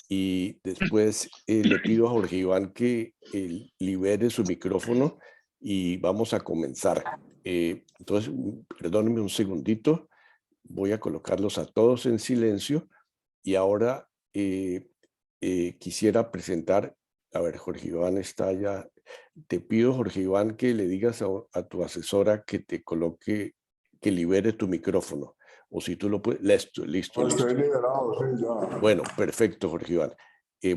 y después le pido a Jorge Iván que libere su micrófono y vamos a comenzar. Entonces, perdónenme un segundito, voy a colocarlos a todos en silencio y ahora quisiera presentar, a ver, Jorge Iván está ya. Te pido, Jorge Iván, que le digas a tu asesora que te coloque, que libere tu micrófono. O si tú lo puedes, listo, listo, No, estoy listo. liberado, sí, ya. Bueno, perfecto, Jorge Iván.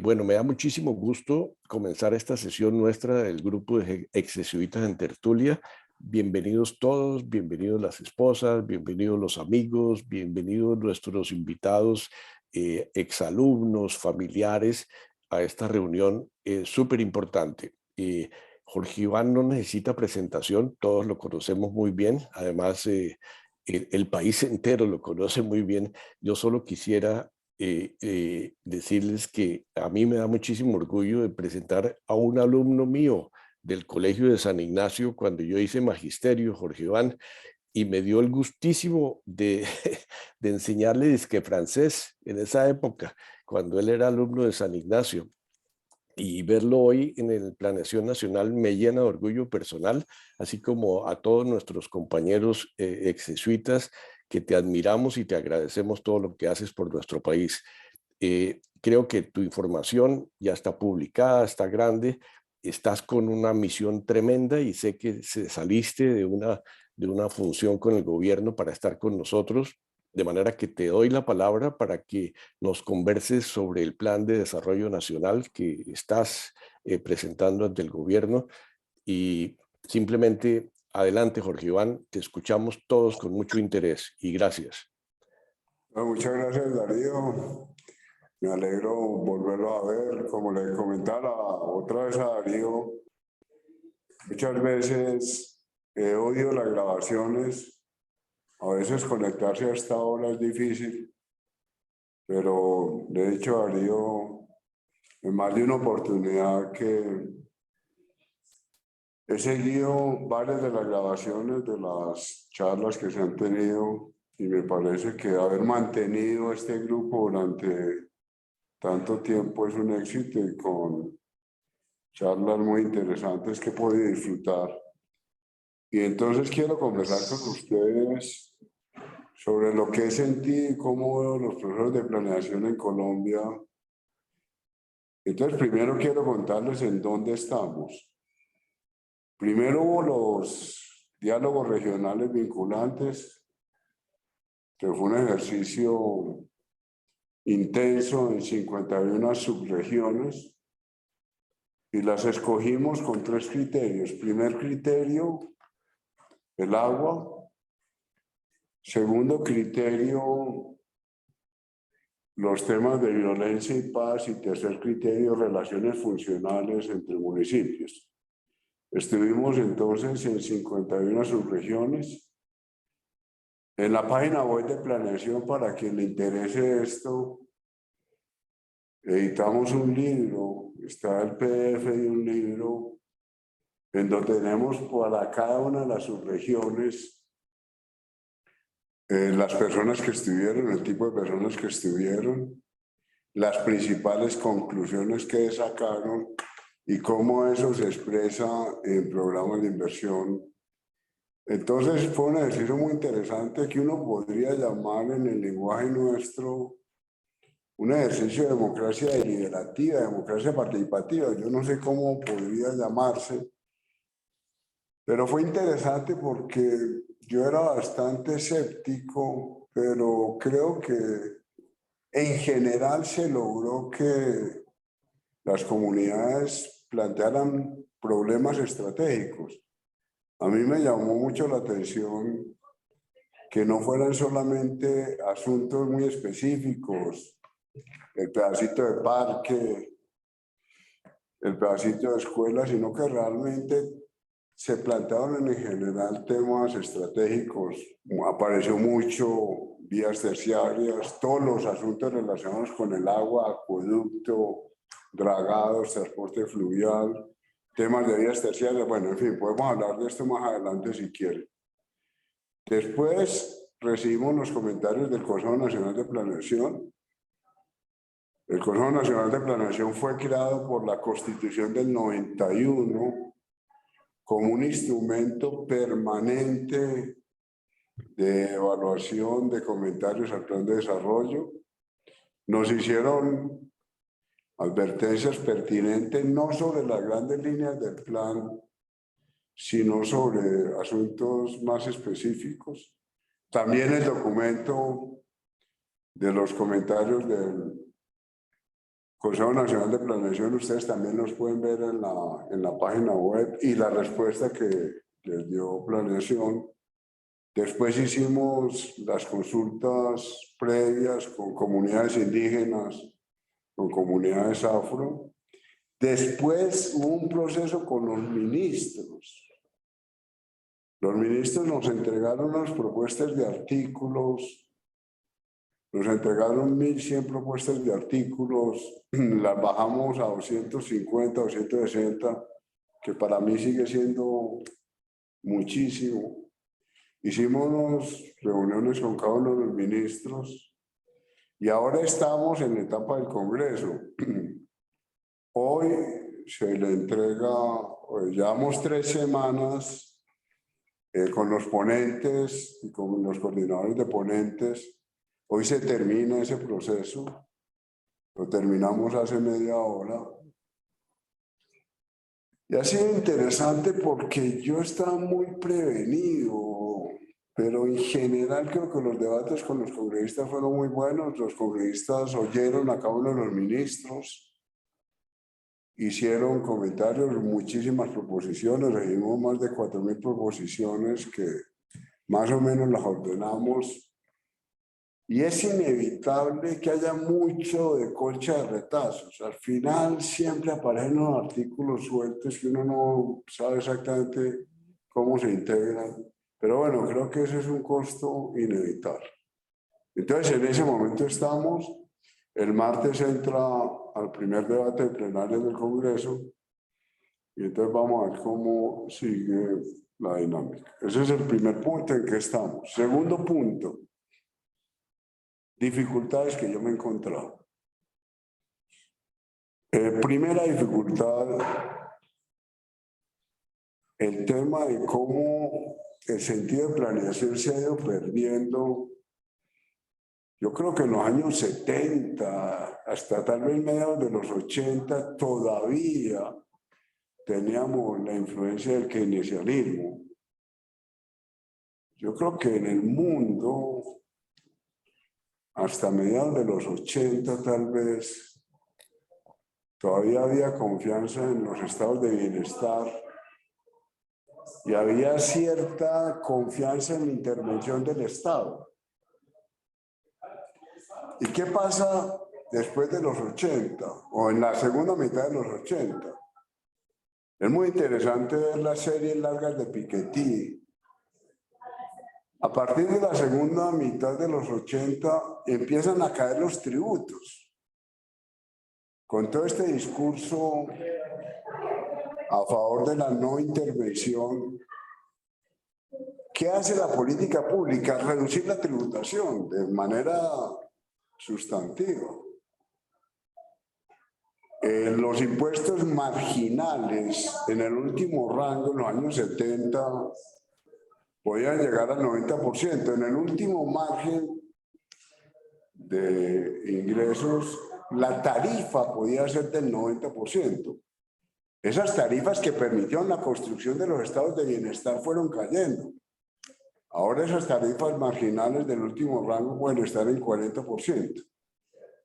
Bueno, me da muchísimo gusto comenzar esta sesión nuestra del grupo de ex jesuitas en tertulia. Bienvenidos todos, bienvenidos las esposas, bienvenidos los amigos, bienvenidos nuestros invitados, exalumnos, familiares, a esta reunión súper importante. Jorge Iván no necesita presentación, todos lo conocemos muy bien, además el país entero lo conoce muy bien. Yo solo quisiera decirles que a mí me da muchísimo orgullo de presentar a un alumno mío del Colegio de San Ignacio cuando yo hice magisterio, Jorge Iván, y me dio el gustísimo de, de enseñarle disque francés en esa época, cuando él era alumno de San Ignacio. Y verlo hoy en el Planeación Nacional me llena de orgullo personal, así como a todos nuestros compañeros ex jesuitas que te admiramos y te agradecemos todo lo que haces por nuestro país. Creo que tu información ya está publicada, está grande, estás con una misión tremenda y sé que saliste de una función con el gobierno para estar con nosotros, de manera que te doy la palabra para que nos converses sobre el plan de desarrollo nacional que estás presentando ante el gobierno y simplemente adelante, Jorge Iván, te escuchamos todos con mucho interés y gracias. Bueno, muchas gracias, Darío. Me alegro volverlo a ver. Como le comentaba otra vez a Darío, muchas veces he oído las grabaciones. A veces conectarse a esta hora es difícil, pero de hecho, Darío, en más de una oportunidad que he seguido varias de las grabaciones de las charlas que se han tenido y me parece que haber mantenido este grupo durante tanto tiempo es un éxito y con charlas muy interesantes que he podido disfrutar. Y entonces quiero conversar con ustedes sobre lo que he sentido y cómo veo los procesos de planeación en Colombia. Entonces, primero quiero contarles en dónde estamos. Primero hubo los diálogos regionales vinculantes, que fue un ejercicio intenso en 51 subregiones, y las escogimos con 3 criterios. Primer criterio, el agua. Segundo criterio, los temas de violencia y paz. Y tercer criterio, relaciones funcionales entre municipios. Estuvimos entonces en 51 subregiones. En la página web de planeación, para quien le interese esto, editamos un libro, está el PDF de un libro, en donde tenemos para cada una de las subregiones las personas que estuvieron, el tipo de personas que estuvieron, las principales conclusiones que sacaron y cómo eso se expresa en programas de inversión. Entonces fue un ejercicio muy interesante que uno podría llamar en el lenguaje nuestro un ejercicio de democracia deliberativa, democracia participativa. Yo no sé cómo podría llamarse, pero fue interesante porque yo era bastante escéptico, pero creo que en general se logró que las comunidades plantearan problemas estratégicos. A mí me llamó mucho la atención que no fueran solamente asuntos muy específicos, el pedacito de parque, el pedacito de escuela, sino que realmente se plantearon en general temas estratégicos. Apareció mucho vías terciarias, todos los asuntos relacionados con el agua, acueducto, dragados, transporte fluvial, temas de vías terciarias. Bueno, en fin, podemos hablar de esto más adelante si quieren. Después recibimos los comentarios del Consejo Nacional de Planeación. El Consejo Nacional de Planeación fue creado por la Constitución del 91 como un instrumento permanente de evaluación de comentarios al plan de desarrollo. Nos hicieron advertencias pertinentes no sobre las grandes líneas del plan, sino sobre asuntos más específicos. También el documento de los comentarios del Consejo Nacional de Planeación, ustedes también los pueden ver en la página web, y la respuesta que les dio Planeación. Después hicimos las consultas previas con comunidades indígenas, con comunidades afro. Después hubo un proceso con los ministros. Los ministros nos entregaron las propuestas de artículos, nos entregaron 1.100 propuestas de artículos, las bajamos a 250, 260, que para mí sigue siendo muchísimo. Hicimos reuniones con cada uno de los ministros y ahora estamos en la etapa del Congreso. Hoy se le entrega, llevamos 3 semanas con los ponentes y con los coordinadores de ponentes. Hoy se termina ese proceso, lo terminamos hace media hora. Y ha sido interesante porque yo estaba muy prevenido, pero en general creo que los debates con los congresistas fueron muy buenos. Los congresistas oyeron a cada uno de los ministros, hicieron comentarios, muchísimas proposiciones, recibimos más de 4.000 proposiciones que más o menos las ordenamos. Y es inevitable que haya mucho de colcha de retazos. Al final siempre aparecen unos artículos sueltos que uno no sabe exactamente cómo se integran. Pero bueno, creo que ese es un costo inevitable. Entonces, en ese momento estamos. El martes entra al primer debate plenario del Congreso y entonces vamos a ver cómo sigue la dinámica. Ese es el primer punto en que estamos. Segundo punto. Dificultades que yo me he encontrado. Primera dificultad, el tema de cómo el sentido de planeación se ha ido perdiendo. Yo creo que en los años 70, hasta tal vez mediados de los 80, todavía teníamos la influencia del keynesianismo. Yo creo que en el mundo, hasta mediados de los 80 tal vez, todavía había confianza en los estados de bienestar y había cierta confianza en la intervención del Estado. ¿Y qué pasa después de los 80 o en la segunda mitad de los 80? Es muy interesante ver las series largas de Piketty. A partir de la segunda mitad de los 80 empiezan a caer los tributos. Con todo este discurso a favor de la no intervención, ¿qué hace la política pública? Reducir la tributación de manera sustantiva. Los impuestos marginales en el último rango, en los años 70, podían llegar al 90%. En el último margen de ingresos, la tarifa podía ser del 90%. Esas tarifas que permitieron la construcción de los estados de bienestar fueron cayendo. Ahora esas tarifas marginales del último rango pueden estar en 40%.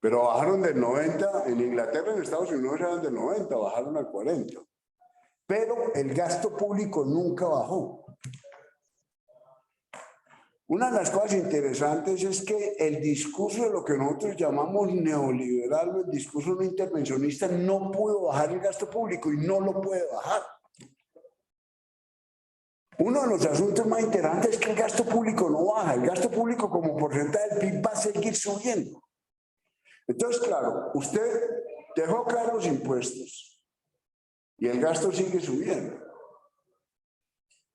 Pero bajaron del 90%, en Inglaterra, en Estados Unidos eran del 90%, bajaron al 40%. Pero el gasto público nunca bajó. Una de las cosas interesantes es que el discurso de lo que nosotros llamamos neoliberal, el discurso no intervencionista, no pudo bajar el gasto público y no lo puede bajar. Uno de los asuntos más interesantes es que el gasto público no baja, el gasto público como porcentaje del PIB va a seguir subiendo. Entonces, claro, usted dejó caer los impuestos y el gasto sigue subiendo.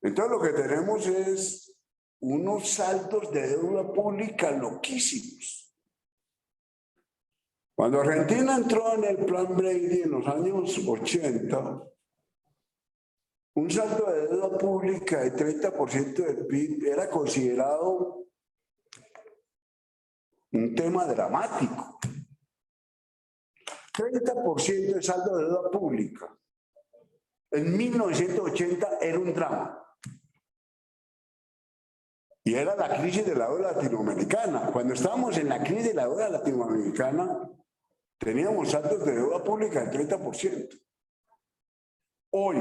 Entonces, lo que tenemos es unos saltos de deuda pública loquísimos. Cuando Argentina entró en el plan Brady en los años 80, un saldo de deuda pública de 30% del PIB era considerado un tema dramático. 30% de saldo de deuda pública. En 1980 era un drama. Y era la crisis de la deuda latinoamericana. Cuando estábamos en la crisis de la deuda latinoamericana, teníamos saldos de deuda pública del 30%. Hoy,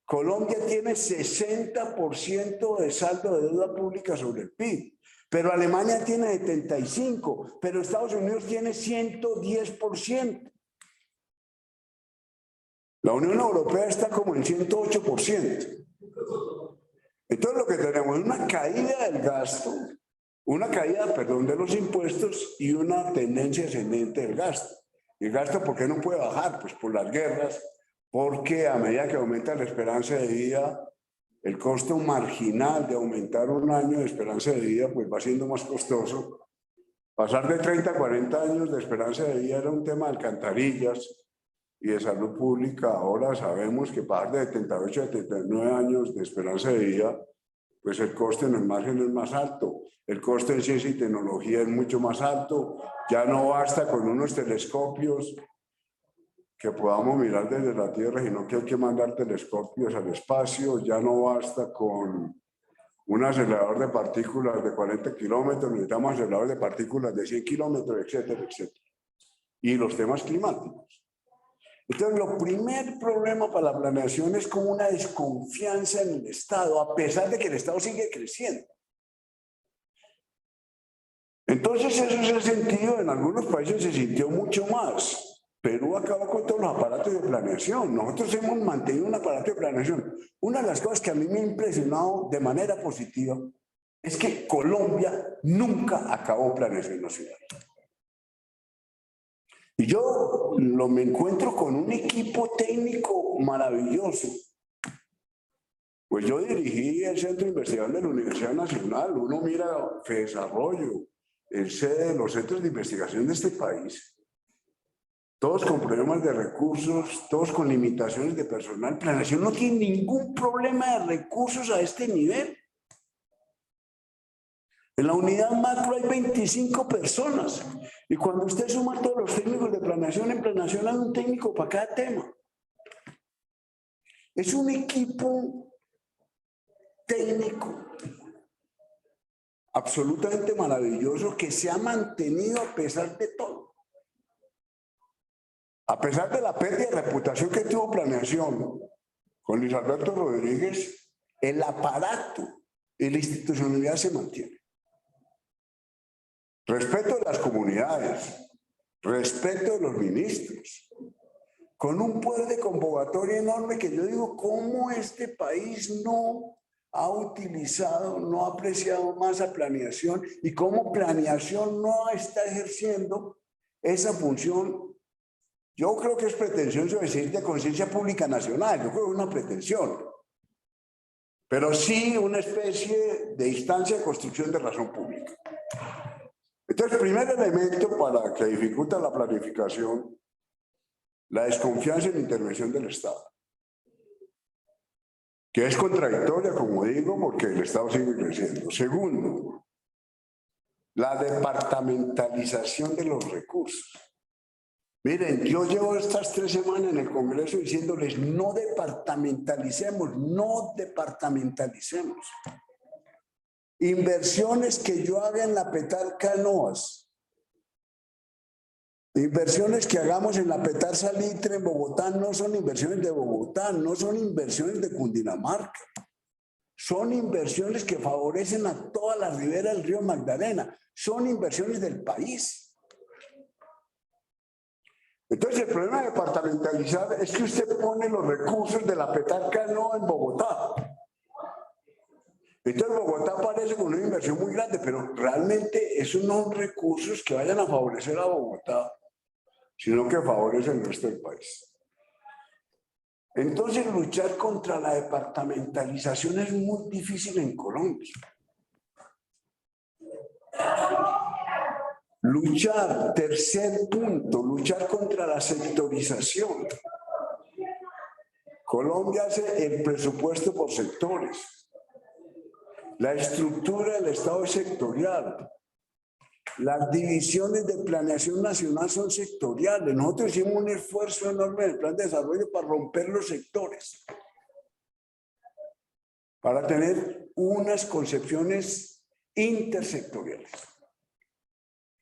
Colombia tiene 60% de saldo de deuda pública sobre el PIB, pero Alemania tiene 75%, pero Estados Unidos tiene 110%. La Unión Europea está como en 108%. Entonces lo que tenemos es una caída del gasto, una caída, perdón, de los impuestos y una tendencia ascendente del gasto. ¿Y el gasto por qué no puede bajar? Pues por las guerras, porque a medida que aumenta la esperanza de vida, el costo marginal de aumentar un año de esperanza de vida pues va siendo más costoso. Pasar de 30 a 40 años de esperanza de vida era un tema de alcantarillas y de salud pública. Ahora sabemos que pasar de 78 a 79 años de esperanza de vida, pues el coste en el margen es más alto. El coste en ciencia y tecnología es mucho más alto. Ya no basta con unos telescopios que podamos mirar desde la Tierra, sino que hay que mandar telescopios al espacio. Ya no basta con un acelerador de partículas de 40 kilómetros, necesitamos aceleradores de partículas de 100 kilómetros, etcétera, etcétera. Y los temas climáticos. Entonces, el primer problema para la planeación es como una desconfianza en el Estado, a pesar de que el Estado sigue creciendo. Entonces, eso se ha sentido, en algunos países se sintió mucho más. Perú acabó con todos los aparatos de planeación. Nosotros hemos mantenido un aparato de planeación. Una de las cosas que a mí me ha impresionado de manera positiva es que Colombia nunca acabó planeación nacional. Y yo me encuentro con un equipo técnico maravilloso. Pues yo dirigí el Centro de Investigación de la Universidad Nacional. Uno mira FEDesarrollo, el sede de los centros de investigación de este país. Todos con problemas de recursos, todos con limitaciones de personal. Planeación no tiene ningún problema de recursos a este nivel. En la unidad macro hay 25 personas. Y cuando usted suma todos los técnicos de planeación, en planeación hay un técnico para cada tema. Es un equipo técnico absolutamente maravilloso que se ha mantenido a pesar de todo. A pesar de la pérdida de reputación que tuvo planeación con Luis Alberto Rodríguez, el aparato y la institucionalidad se mantiene. Respeto de las comunidades, respeto de los ministros, con un poder de convocatoria enorme que yo digo, ¿cómo este país no ha utilizado, no ha apreciado más a planeación y cómo planeación no está ejerciendo esa función? Yo creo que es pretensión decir de conciencia pública nacional, yo creo que es una pretensión, pero sí una especie de instancia de construcción de razón pública. Entonces, el primer elemento para que dificulta la planificación, la desconfianza en la intervención del Estado, que es contradictoria, como digo, porque el Estado sigue creciendo. Segundo, la departamentalización de los recursos. Miren, yo llevo estas 3 semanas en el Congreso diciéndoles no departamentalicemos, no departamentalicemos. Inversiones que yo haga en la Petar Canoas, inversiones que hagamos en la Petar Salitre en Bogotá no son inversiones de Bogotá, no son inversiones de Cundinamarca. Son inversiones que favorecen a toda la ribera del río Magdalena. Son inversiones del país. Entonces, el problema de departamentalizar es que usted pone los recursos de la Petar Canoa en Bogotá. Entonces, Bogotá parece con una inversión muy grande, pero realmente esos no son recursos que vayan a favorecer a Bogotá, sino que favorecen el resto del país. Entonces, luchar contra la departamentalización es muy difícil en Colombia. Luchar, tercer punto, luchar contra la sectorización. Colombia hace el presupuesto por sectores. La estructura del Estado es sectorial. Las divisiones de planeación nacional son sectoriales. Nosotros hicimos un esfuerzo enorme en el plan de desarrollo para romper los sectores, para tener unas concepciones intersectoriales.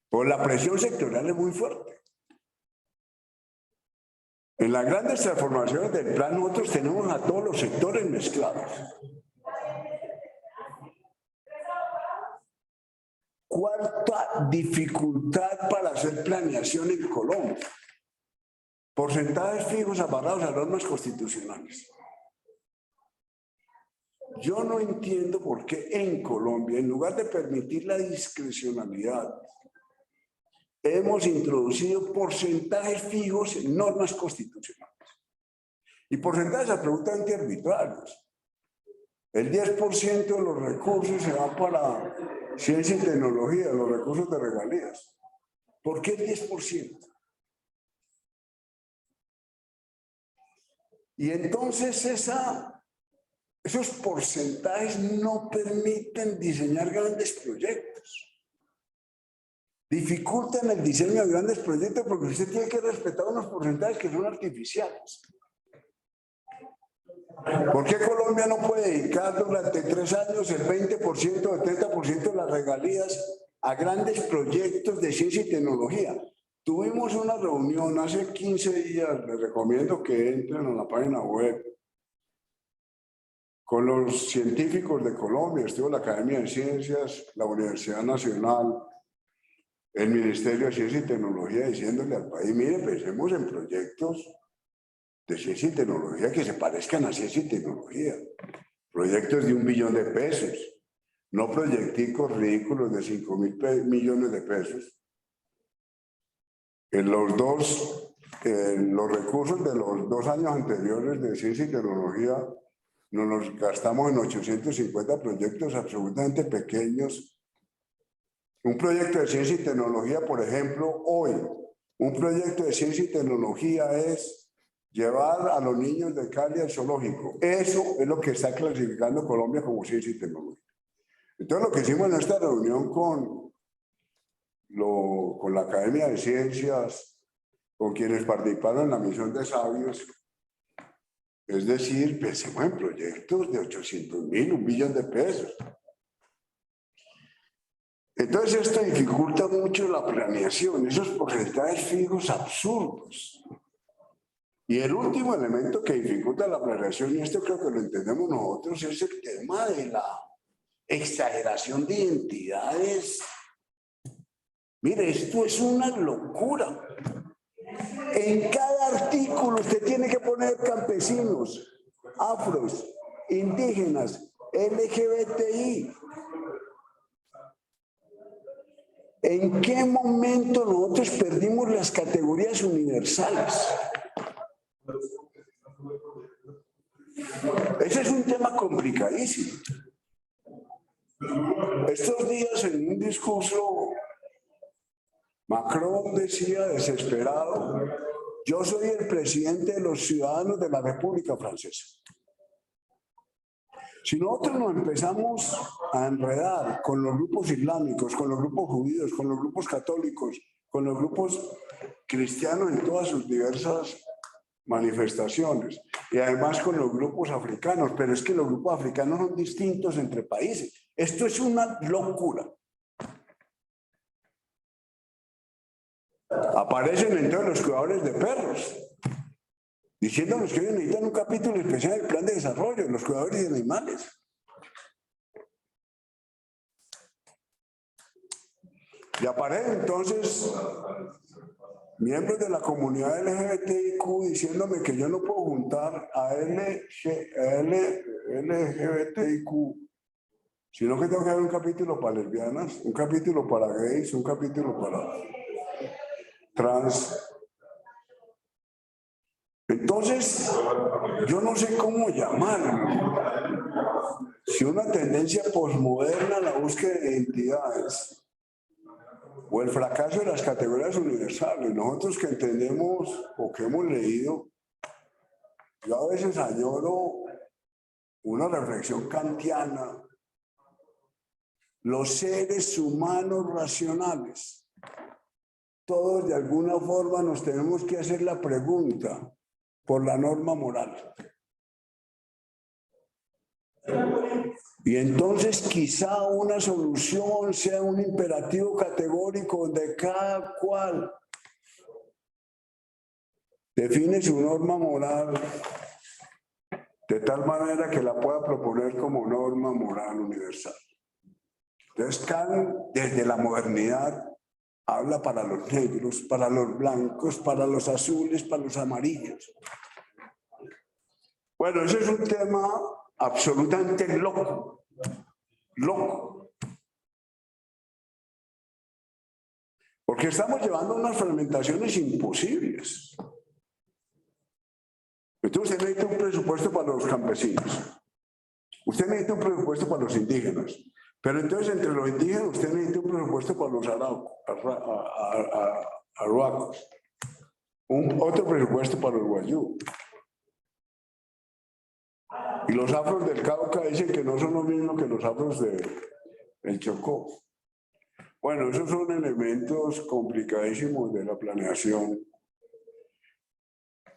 Pues la presión sectorial es muy fuerte. En las grandes transformaciones del plan nosotros tenemos a todos los sectores mezclados. Cuarta dificultad para hacer planeación en Colombia. Porcentajes fijos amarrados a normas constitucionales. Yo no entiendo por qué en Colombia, en lugar de permitir la discrecionalidad, hemos introducido porcentajes fijos en normas constitucionales. Y porcentajes absolutamente arbitrarios. El 10% de los recursos se va para ciencia y tecnología, los recursos de regalías. ¿Por qué el 10%? Y entonces esos porcentajes no permiten diseñar grandes proyectos. Dificultan el diseño de grandes proyectos porque usted tiene que respetar unos porcentajes que son artificiales. ¿Por qué Colombia no puede dedicar durante 3 años el 20%, el 30% de las regalías a grandes proyectos de ciencia y tecnología? Tuvimos una reunión hace 15 días, les recomiendo que entren a la página web, con los científicos de Colombia. Estuvo la Academia de Ciencias, la Universidad Nacional, el Ministerio de Ciencia y Tecnología, diciéndole al país, mire, pensemos en proyectos de ciencia y tecnología que se parezcan a ciencia y tecnología. Proyectos de $1 billón, no proyecticos ridículos de 5.000 millones de pesos. En los recursos de los 2 años anteriores de ciencia y tecnología nos gastamos en 850 proyectos absolutamente pequeños. Un proyecto de ciencia y tecnología, por ejemplo, hoy, un proyecto de ciencia y tecnología es llevar a los niños de Cali al zoológico. Eso es lo que está clasificando Colombia como ciencia y tecnología. Entonces, lo que hicimos en esta reunión con la Academia de Ciencias, con quienes participaron en la misión de sabios, es decir, pensemos en proyectos de 800.000, $1 billón. Entonces, esto dificulta mucho la planeación, esos porcentajes fijos absurdos. Y el último elemento que dificulta la planeación, y esto creo que lo entendemos nosotros, es el tema de la exageración de identidades. Mire, esto es una locura. En cada artículo usted tiene que poner campesinos, afros, indígenas, LGBTI. ¿En qué momento nosotros perdimos las categorías universales? Ese es un tema complicadísimo. Estos días en un discurso, Macron decía desesperado, yo soy el presidente de los ciudadanos de la República Francesa. Si nosotros nos empezamos a enredar con los grupos islámicos, con los grupos judíos, con los grupos católicos, con los grupos cristianos en todas sus diversas manifestaciones, y además con los grupos africanos, pero es que los grupos africanos son distintos entre países. Esto es una locura. Aparecen entonces los cuidadores de perros, diciéndonos que ellos necesitan un capítulo especial del plan de desarrollo, los cuidadores de animales. Y aparecen entonces miembros de la comunidad LGBTIQ diciéndome que yo no puedo juntar a LGBTIQ, sino que tengo que haber un capítulo para lesbianas, un capítulo para gays, un capítulo para trans. Entonces, yo no sé cómo llamarlo. Si una tendencia posmoderna a la búsqueda de identidades, o el fracaso de las categorías universales. Nosotros que entendemos o que hemos leído, yo a veces añoro una reflexión kantiana. Los seres humanos racionales, todos de alguna forma nos tenemos que hacer la pregunta por la norma moral. Y entonces quizá una solución sea un imperativo categórico donde cada cual define su norma moral de tal manera que la pueda proponer como norma moral universal. Entonces Kant, desde la modernidad, habla para los negros, para los blancos, para los azules, para los amarillos. Bueno, ese es un tema absolutamente loco, loco. Porque estamos llevando unas fragmentaciones imposibles. Entonces usted necesita un presupuesto para los campesinos. Usted necesita un presupuesto para los indígenas. Pero entonces entre los indígenas usted necesita un presupuesto para los arhuacos. Otro presupuesto para los guayú. Y los afros del Cauca dicen que no son lo mismo que los afros del Chocó. Bueno, esos son elementos complicadísimos de la planeación.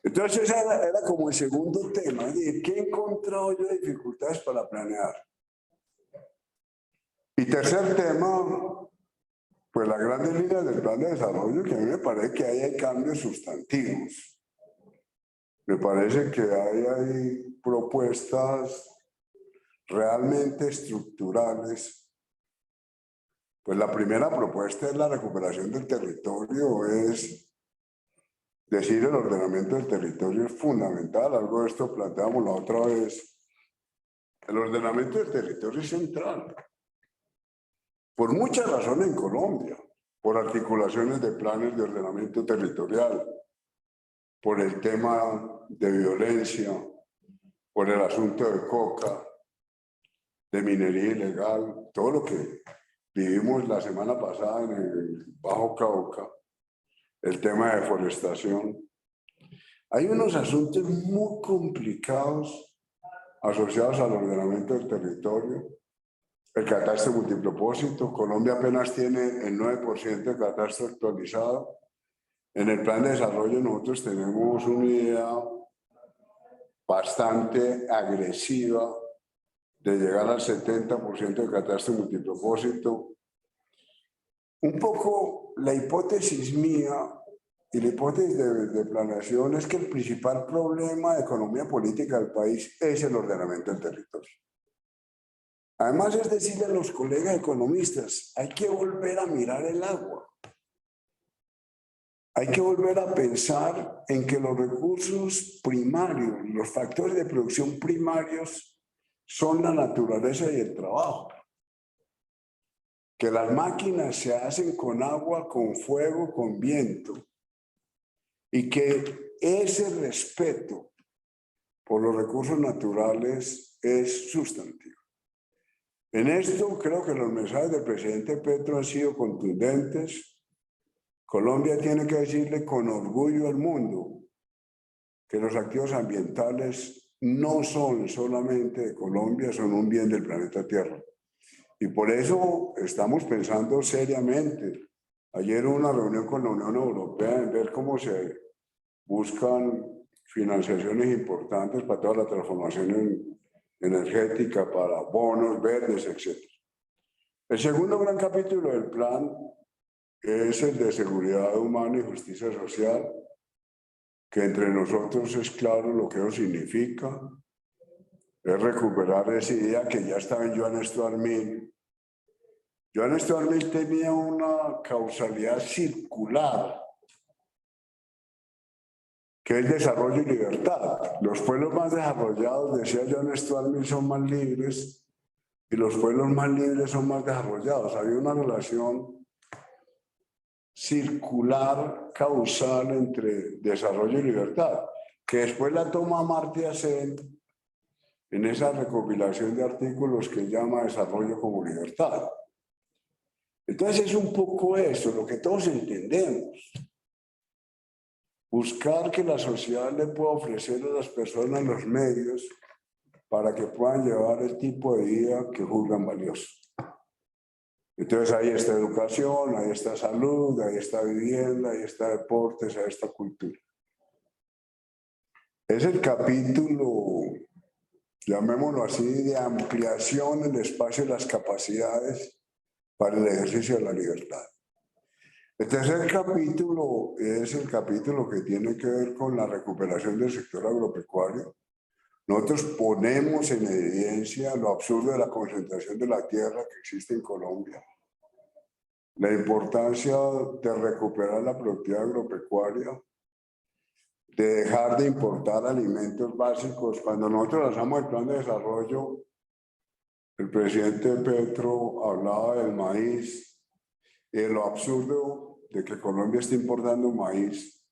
Entonces ese era como el segundo tema, es decir, ¿qué he encontrado yo de dificultades para planear? Y tercer tema, pues las grandes líneas del plan de desarrollo, que a mí me parece que ahí hay cambios sustantivos. Me parece que hay propuestas realmente estructurales. Pues la primera propuesta es la recuperación del territorio, es decir, el ordenamiento del territorio es fundamental. Algo de esto planteamos la otra vez. El ordenamiento del territorio es central. Por muchas razones en Colombia, por articulaciones de planes de ordenamiento territorial, por el tema de violencia, por el asunto de coca, de minería ilegal, todo lo que vivimos la semana pasada en el Bajo Cauca, el tema de deforestación. Hay unos asuntos muy complicados asociados al ordenamiento del territorio. El catastro multipropósito, Colombia apenas tiene el 9% de catastro actualizado. En el plan de desarrollo nosotros tenemos una idea bastante agresiva de llegar al 70% de catastro multipropósito. Un poco la hipótesis mía y la hipótesis de planeación es que el principal problema de economía política del país es el ordenamiento del territorio. Además, es decirle a los colegas economistas, hay que volver a mirar el agua. Hay que volver a pensar en que los recursos primarios, los factores de producción primarios son la naturaleza y el trabajo. Que las máquinas se hacen con agua, con fuego, con viento. Y que ese respeto por los recursos naturales es sustantivo. En esto creo que los mensajes del presidente Petro han sido contundentes. Colombia tiene que decirle con orgullo al mundo que los activos ambientales no son solamente de Colombia, son un bien del planeta Tierra. Y por eso estamos pensando seriamente. Ayer hubo una reunión con la Unión Europea en ver cómo se buscan financiaciones importantes para toda la transformación energética, para bonos verdes, etc. El segundo gran capítulo del plan es el de seguridad humana y justicia social, que entre nosotros es claro lo que eso significa. Es recuperar esa idea que ya estaba en Joan Stuart Mill. Joan Stuart Mill tenía una causalidad circular, que es desarrollo y libertad. Los pueblos más desarrollados, decía Joan Stuart Mill, son más libres y los pueblos más libres son más desarrollados. Había una relación circular, causal entre desarrollo y libertad, que después la toma Amartya Sen en esa recopilación de artículos que llama Desarrollo como Libertad. Entonces es un poco eso, lo que todos entendemos. Buscar que la sociedad le pueda ofrecer a las personas los medios para que puedan llevar el tipo de vida que juzgan valioso. Entonces ahí está educación, ahí está salud, ahí está vivienda, ahí está deportes, ahí está cultura. Es el capítulo, llamémoslo así, de ampliación del espacio y las capacidades para el ejercicio de la libertad. El tercer capítulo es el capítulo que tiene que ver con la recuperación del sector agropecuario. Nosotros ponemos en evidencia lo absurdo de la concentración de la tierra que existe en Colombia, la importancia de recuperar la productividad agropecuaria, de dejar de importar alimentos básicos. Cuando nosotros lanzamos el plan de desarrollo, el presidente Petro hablaba del maíz y de lo absurdo de que Colombia esté importando maíz,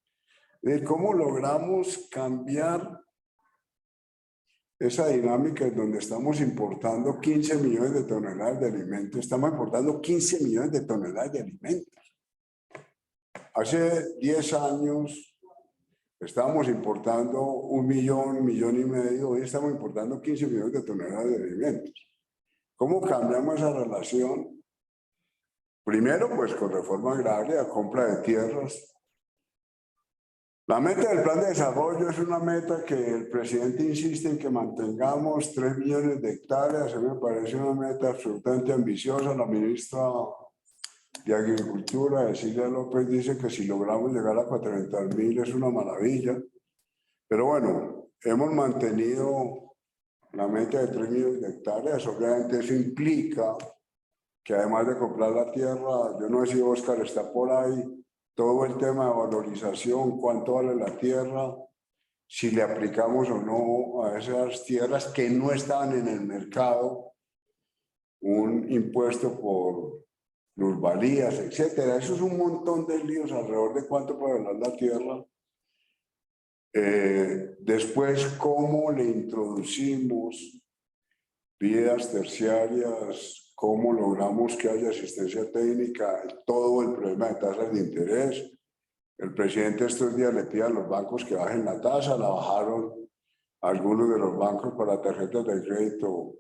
de cómo logramos cambiar esa dinámica en donde estamos importando 15 millones de toneladas de alimentos, estamos importando 15 millones de toneladas de alimentos. Hace 10 años estábamos importando 1 millón, millón y medio, hoy estamos importando 15 millones de toneladas de alimentos. ¿Cómo cambiamos esa relación? Primero, pues con reforma agraria, compra de tierras. La meta del plan de desarrollo es una meta que el presidente insiste en que mantengamos 3 millones de hectáreas. A mí me parece una meta absolutamente ambiciosa. La ministra de Agricultura, Cecilia López, dice que si logramos llegar a 400.000 es una maravilla. Pero bueno, hemos mantenido la meta de 3 millones de hectáreas. Obviamente eso implica que además de comprar la tierra, yo no sé si Oscar está por ahí, todo el tema de valorización, cuánto vale la tierra, si le aplicamos o no a esas tierras que no estaban en el mercado, un impuesto por plusvalías, etcétera. Eso es un montón de líos alrededor de cuánto puede valer la tierra. Después, cómo le introducimos vías terciarias, cómo logramos que haya asistencia técnica, todo el problema de tasas de interés. El presidente estos días le pide a los bancos que bajen la tasa, la bajaron algunos de los bancos para tarjetas de crédito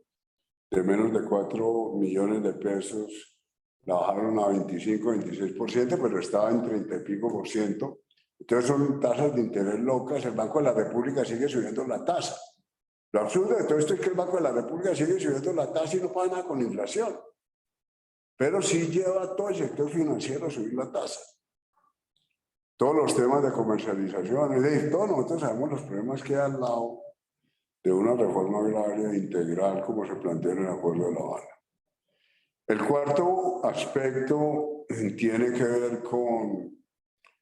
de menos de 4 millones de pesos, la bajaron a 25, 26%, pero estaba en 30 y pico por ciento. Entonces son tasas de interés locas, el Banco de la República sigue subiendo la tasa. Lo absurdo de todo esto es que el Banco de la República sigue subiendo la tasa y no paga nada con la inflación. Pero sí lleva a todo el sector financiero a subir la tasa. Todos los temas de comercialización, es decir, todos nosotros sabemos los problemas que hay al lado de una reforma agraria integral como se plantea en el Acuerdo de La Habana. El cuarto aspecto tiene que ver con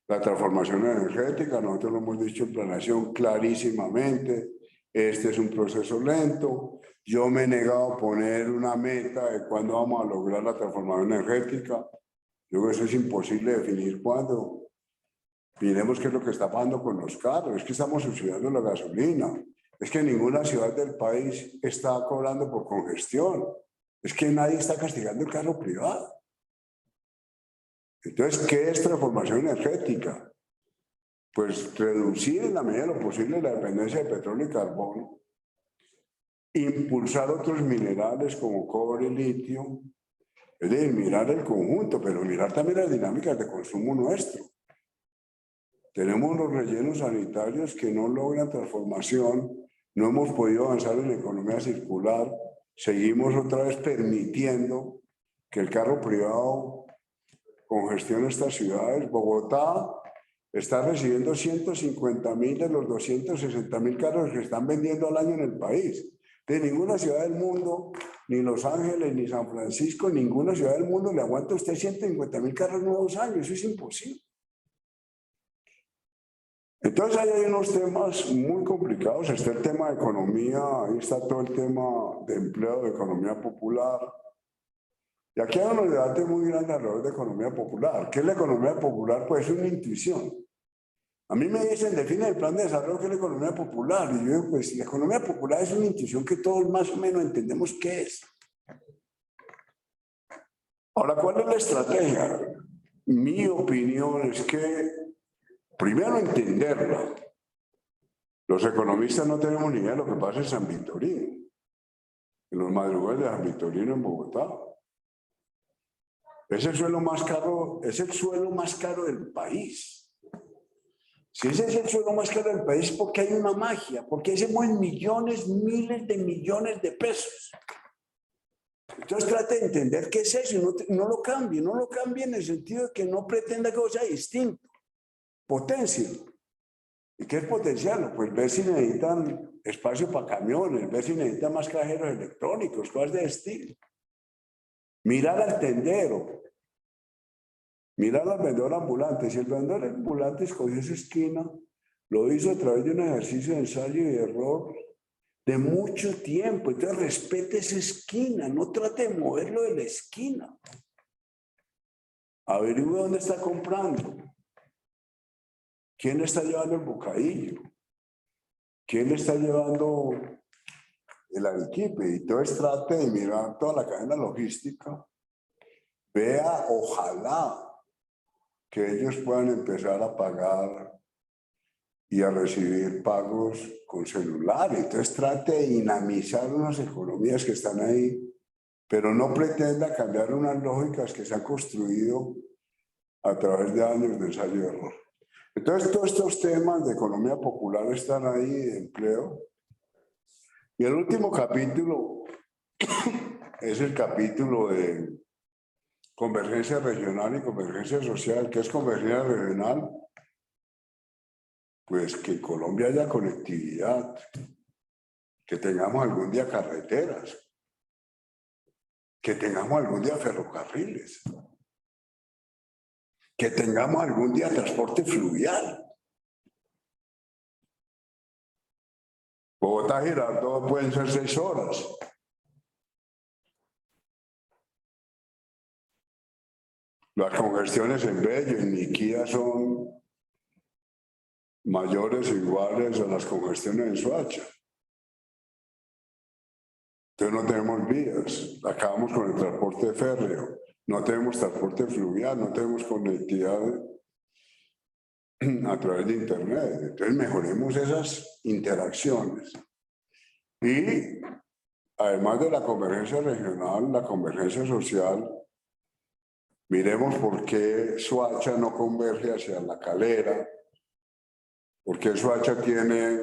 la transformación energética. Nosotros lo hemos dicho en planeación clarísimamente. Este es un proceso lento. Yo me he negado a poner una meta de cuándo vamos a lograr la transformación energética. Yo creo que eso es imposible definir cuándo. Miremos qué es lo que está pasando con los carros. Es que estamos subsidiando la gasolina. Es que ninguna ciudad del país está cobrando por congestión. Es que nadie está castigando el carro privado. Entonces, ¿qué es transformación energética? Pues reducir en la medida de lo posible la dependencia de petróleo y carbón, impulsar otros minerales como cobre y litio, es decir, mirar el conjunto, pero mirar también las dinámicas de consumo nuestro. Tenemos los rellenos sanitarios que no logran transformación, no hemos podido avanzar en la economía circular, seguimos otra vez permitiendo que el carro privado congestione estas ciudades. Bogotá está recibiendo 150.000 de los 260.000 carros que están vendiendo al año en el país. De ninguna ciudad del mundo, ni Los Ángeles, ni San Francisco, ninguna ciudad del mundo le aguanta a usted 150.000 carros nuevos años. Eso es imposible. Entonces ahí hay unos temas muy complicados. Está el tema de economía, ahí está todo el tema de empleo, de economía popular. Y aquí hay un debate muy grande alrededor de economía popular. ¿Qué es la economía popular? Pues es una intuición. A mí me dicen, define el plan de desarrollo que es la economía popular. Y yo digo, pues la economía popular es una intuición que todos más o menos entendemos qué es. Ahora, ¿cuál es la estrategia? Mi opinión es que primero entenderla. Los economistas no tenemos ni idea de lo que pasa en San Victorino, en los madrugales de San Victorino en Bogotá. Es el suelo más caro, es el suelo más caro del país. Si ese es el suelo más caro del país, porque hay una magia, porque ahí se mueven millones, miles de millones de pesos. Entonces trate de entender qué es eso y no lo cambie en el sentido de que no pretenda que sea distinto. Potencia. ¿Y qué es potenciarlo? Pues ver si necesitan espacio para camiones, ver si necesitan más cajeros electrónicos, cosas de estilo. Mirar al tendero, mirar al vendedor ambulante. Si el vendedor ambulante escogió esa esquina, lo hizo a través de un ejercicio de ensayo y error de mucho tiempo. Entonces respete esa esquina, no trate de moverlo de la esquina. Averigüe dónde está comprando. ¿Quién le está llevando el bocadillo? ¿Quién le está llevando el arequipe? Y entonces trate de mirar toda la cadena logística. Vea, ojalá que ellos puedan empezar a pagar y a recibir pagos con celular. Entonces trate de dinamizar unas economías que están ahí, pero no pretenda cambiar unas lógicas que se han construido a través de años de ensayo y error. Entonces todos estos temas de economía popular están ahí, de empleo. Y el último capítulo es el capítulo de convergencia regional y convergencia social. ¿Qué es convergencia regional? Pues que en Colombia haya conectividad, que tengamos algún día carreteras, que tengamos algún día ferrocarriles, que tengamos algún día transporte fluvial. Bogotá, Girardot pueden ser 6 horas. Las congestiones en Bello, en Niquía son mayores o iguales a las congestiones en Soacha. Entonces no tenemos vías, acabamos con el transporte férreo, no tenemos transporte fluvial, no tenemos conectividad a través de internet. Entonces mejoremos esas interacciones. Y además de la convergencia regional, la convergencia social, miremos por qué Soacha no converge hacia La Calera, por qué Soacha tiene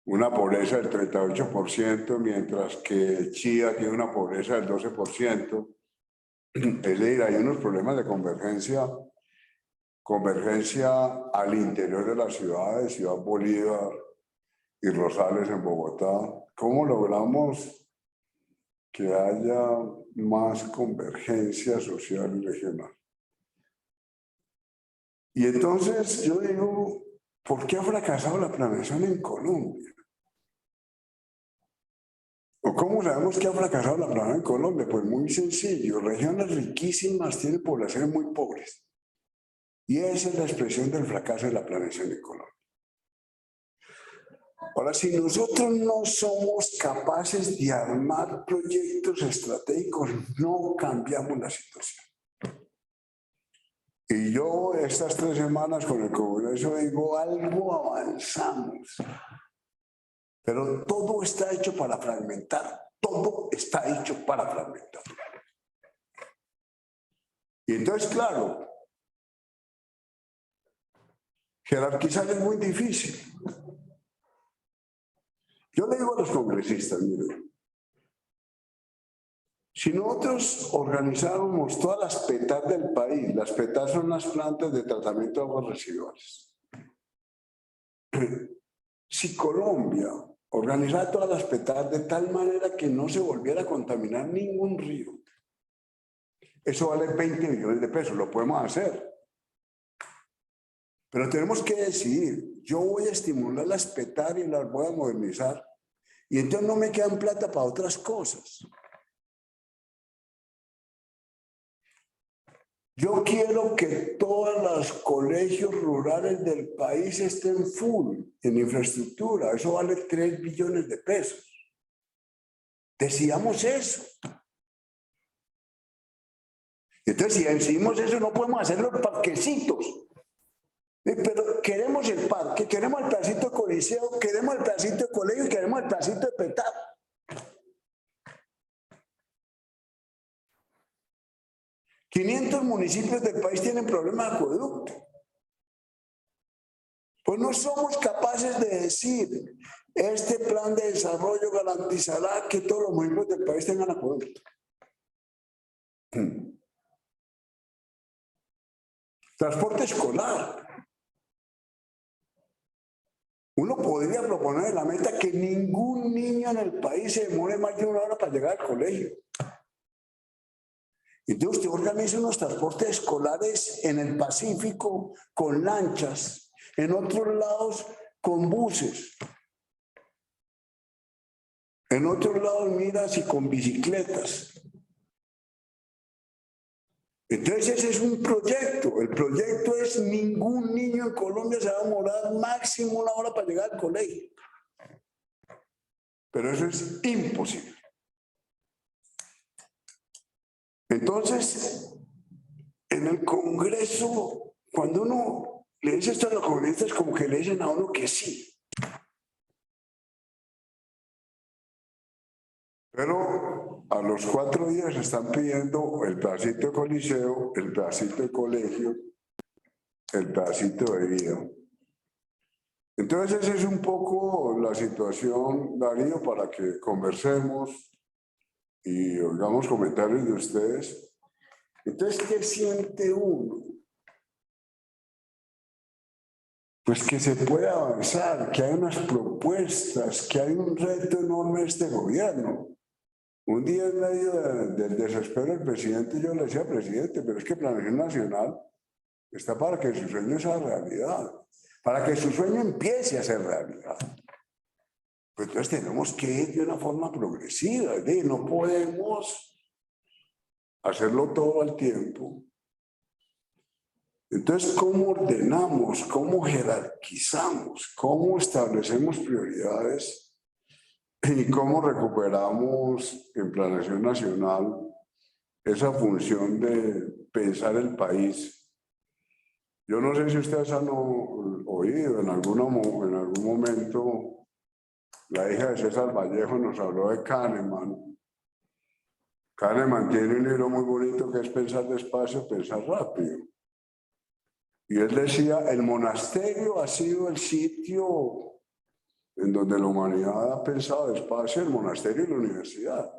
una pobreza del 38%, mientras que Chía tiene una pobreza del 12%. Es decir, hay unos problemas de convergencia al interior de las ciudades, Ciudad Bolívar y Rosales en Bogotá. ¿Cómo logramos que haya más convergencia social y regional? Y entonces yo digo, ¿por qué ha fracasado la planeación en Colombia? ¿O cómo sabemos que ha fracasado la planeación en Colombia? Pues muy sencillo, regiones riquísimas tienen poblaciones muy pobres. Y esa es la expresión del fracaso de la planeación en Colombia. Ahora, si nosotros no somos capaces de armar proyectos estratégicos, no cambiamos la situación. Y yo estas 3 semanas con el Congreso digo, algo avanzamos. Pero todo está hecho para fragmentar. Todo está hecho para fragmentar. Y entonces, claro, jerarquizar es muy difícil. Yo le digo a los congresistas, miren, si nosotros organizáramos todas las PETAS del país, las PETAS son las plantas de tratamiento de aguas residuales. Si Colombia organizara todas las PETAS de tal manera que no se volviera a contaminar ningún río, eso vale 20 millones de pesos, lo podemos hacer. Pero tenemos que decidir, yo voy a estimular las PETAS y las voy a modernizar, y entonces no me quedan plata para otras cosas. Yo quiero que todos los colegios rurales del país estén full en infraestructura. Eso vale 3 billones de pesos. Decíamos eso. Entonces, si decimos eso, no podemos hacer los parquecitos. Pero queremos el parque, queremos el pedacito de Coliseo, queremos el pedacito de colegio y queremos el pedacito de Petap. $500 municipios del país tienen problemas de acueducto. Pues no somos capaces de decir, este plan de desarrollo garantizará que todos los municipios del país tengan acueducto. Transporte escolar. Uno podría proponer en la meta que ningún niño en el país se demore más de 1 hora para llegar al colegio. Entonces usted organiza unos transportes escolares en el Pacífico con lanchas, en otros lados con buses, en otros lados miras y con bicicletas. Entonces ese es un proyecto. El proyecto es ningún niño en Colombia se va a demorar máximo 1 hora para llegar al colegio. Pero eso es imposible. Entonces, en el Congreso, cuando uno le dice esto a los congresistas, como que le dicen a uno que sí. Pero a los 4 días están pidiendo el pedacito de Coliseo, el pedacito de colegio, el pedacito de vida. Entonces esa es un poco la situación, Darío, para que conversemos y oigamos comentarios de ustedes. Entonces, ¿qué siente uno? Pues que se puede avanzar, que hay unas propuestas, que hay un reto enorme de este gobierno. Un día en medio del desespero del presidente, yo le decía, presidente, pero es que Planeación Nacional está para que su sueño sea realidad, para que su sueño empiece a ser realidad. Pues entonces tenemos que ir de una forma progresiva, no podemos hacerlo todo al tiempo. Entonces, ¿cómo ordenamos, cómo jerarquizamos, cómo establecemos prioridades y cómo recuperamos en Planeación Nacional esa función de pensar el país? Yo no sé si ustedes han oído en algún momento, la hija de César Vallejo nos habló de Kahneman. Kahneman tiene un libro muy bonito que es Pensar despacio, pensar rápido. Y él decía, el monasterio ha sido el sitio en donde la humanidad ha pensado despacio, el monasterio y la universidad.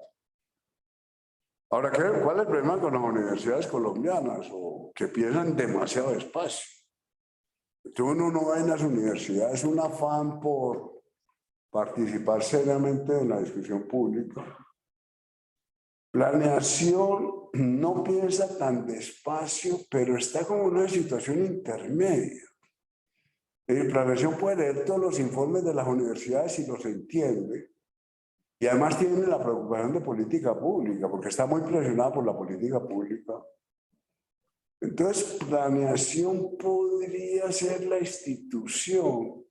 Ahora, ¿cuál es el problema con las universidades colombianas? O que piensan demasiado despacio. Entonces uno no ve en las universidades un afán por participar seriamente en la discusión pública. Planeación no piensa tan despacio, pero está como en una situación intermedia. Planeación puede leer todos los informes de las universidades y los entiende. Y además tiene la preocupación de política pública, porque está muy presionada por la política pública. Entonces, Planeación podría ser la institución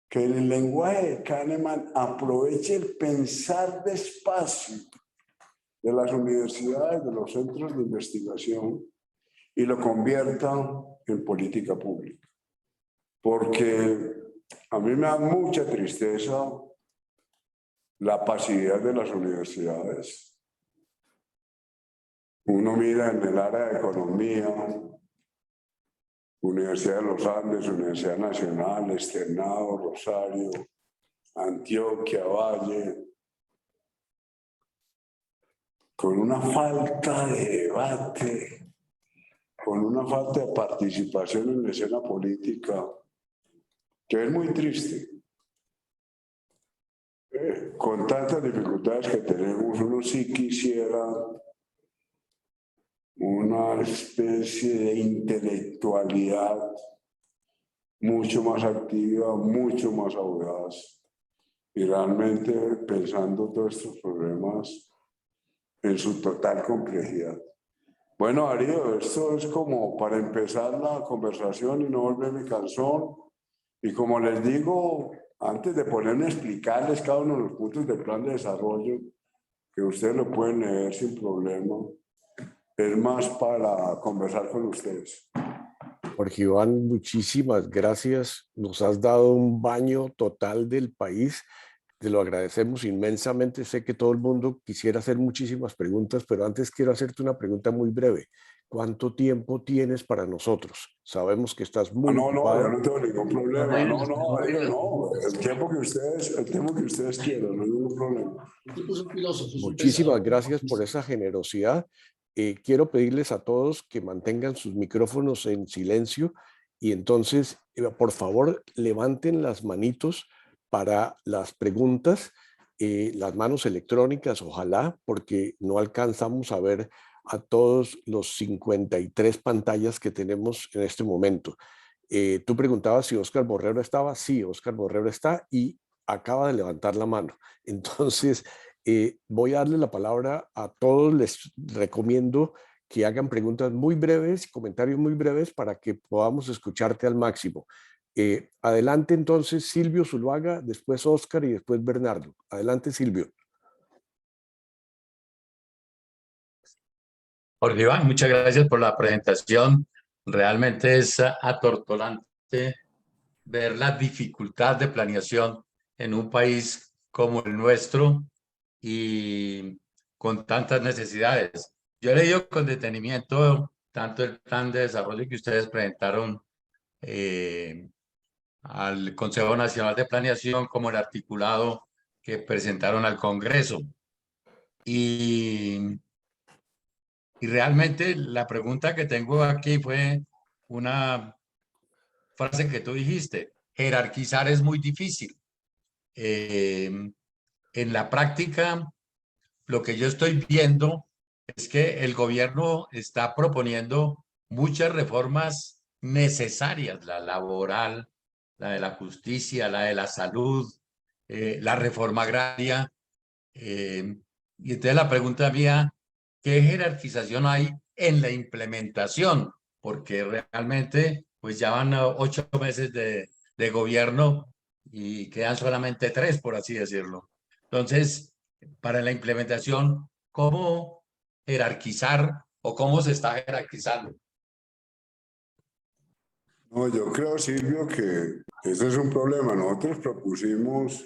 que en el lenguaje de Kahneman aproveche el pensar despacio de las universidades, de los centros de investigación y lo convierta en política pública. Porque a mí me da mucha tristeza la pasividad de las universidades. Uno mira en el área de economía, Universidad de los Andes, Universidad Nacional, Externado, Rosario, Antioquia, Valle, con una falta de debate, con una falta de participación en la escena política, que es muy triste. Con tantas dificultades que tenemos, uno sí quisiera una especie de intelectualidad mucho más activa, mucho más audaz, y realmente pensando todos estos problemas en su total complejidad. Bueno, Darío, esto es como para empezar la conversación y no volverme cansón. Y como les digo, antes de ponerme a explicarles cada uno de los puntos del plan de desarrollo, que ustedes lo pueden leer sin problema, es más para conversar con ustedes. Jorge Iván, muchísimas gracias. Nos has dado un baño total del país. Te lo agradecemos inmensamente. Sé que todo el mundo quisiera hacer muchísimas preguntas, pero antes quiero hacerte una pregunta muy breve. ¿Cuánto tiempo tienes para nosotros? Sabemos que estás muy No, yo ocupado. no tengo ningún problema. No. El tiempo que ustedes quieran, no hay ningún problema. Muchísimas gracias por esa generosidad. Quiero pedirles a todos que mantengan sus micrófonos en silencio y entonces, por favor, levanten las manitos para las preguntas, las manos electrónicas, ojalá, porque no alcanzamos a ver a todos los 53 pantallas que tenemos en este momento. Tú preguntabas si Óscar Borrero estaba. Sí, Óscar Borrero está y acaba de levantar la mano. Entonces, voy a darle la palabra a todos. Les recomiendo que hagan preguntas muy breves, comentarios muy breves para que podamos escucharte al máximo. Adelante entonces Silvio Zuluaga, después Óscar y después Bernardo. Adelante Silvio. Jorge Iván, muchas gracias por la presentación. Realmente es atortonante ver la dificultad de planeación en un país como el nuestro y con tantas necesidades. Yo he leído con detenimiento tanto el plan de desarrollo que ustedes presentaron al Consejo Nacional de Planeación como el articulado que presentaron al Congreso. Y realmente la pregunta que tengo aquí fue una frase que tú dijiste: jerarquizar es muy difícil. En la práctica, lo que yo estoy viendo es que el gobierno está proponiendo muchas reformas necesarias: la laboral, la de la justicia, la de la salud, la reforma agraria. Y entonces la pregunta mía: ¿qué jerarquización hay en la implementación? Porque realmente pues ya van 8 meses de gobierno y quedan solamente 3, por así decirlo. Entonces, para la implementación, ¿cómo jerarquizar o cómo se está jerarquizando? No, yo creo, Silvio, que ese es un problema. Nosotros propusimos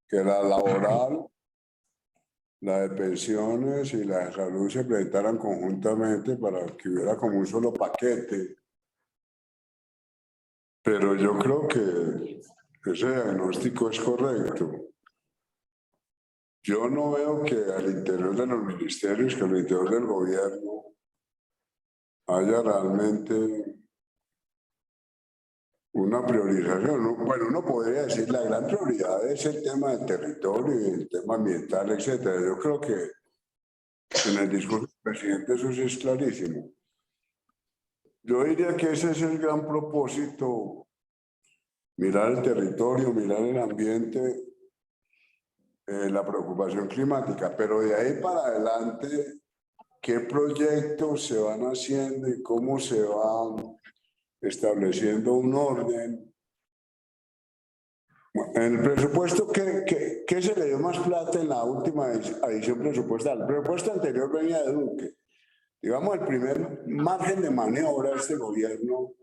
que la laboral, la de pensiones y la de salud se presentaran conjuntamente para que hubiera como un solo paquete. Pero yo creo que ese diagnóstico es correcto. Yo no veo que al interior de los ministerios, que al interior del gobierno, haya realmente una priorización. Bueno, uno podría decir la gran prioridad es el tema del territorio y el tema ambiental, etcétera. Yo creo que en el discurso del presidente eso sí es clarísimo. Yo diría que ese es el gran propósito: mirar el territorio, mirar el ambiente, la preocupación climática, pero de ahí para adelante, ¿qué proyectos se van haciendo y cómo se va estableciendo un orden? En el presupuesto, ¿qué se le dio más plata en la última adición presupuestal? El presupuesto anterior venía de Duque. Digamos, el primer margen de maniobra de este gobierno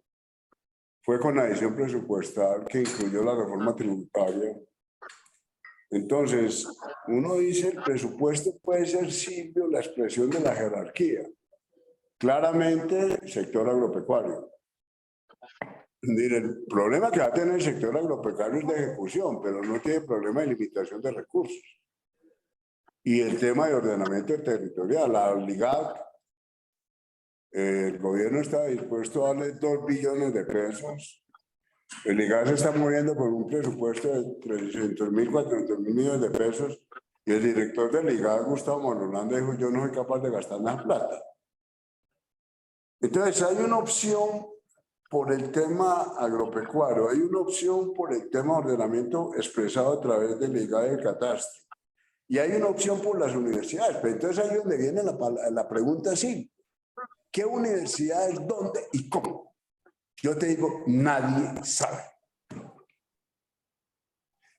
fue con la adición presupuestal que incluyó la reforma tributaria. Entonces, uno dice, el presupuesto puede ser, Silvio, la expresión de la jerarquía. Claramente, el sector agropecuario. El problema que va a tener el sector agropecuario es de ejecución, pero no tiene problema de limitación de recursos. Y el tema de ordenamiento territorial, la LIGAC, el gobierno está dispuesto a darle 2 billones de pesos. El LIGAC se está moviendo por un presupuesto de 300.000, 400.000 millones de pesos. Y el director del LIGAC, Gustavo Monolanda, dijo: yo no soy capaz de gastar más plata. Entonces hay una opción por el tema agropecuario, hay una opción por el tema de ordenamiento expresado a través del LIGAC y del catastro, y hay una opción por las universidades. Pero entonces ahí es donde viene la pregunta así: ¿qué universidades, dónde y cómo? Yo te digo, nadie sabe.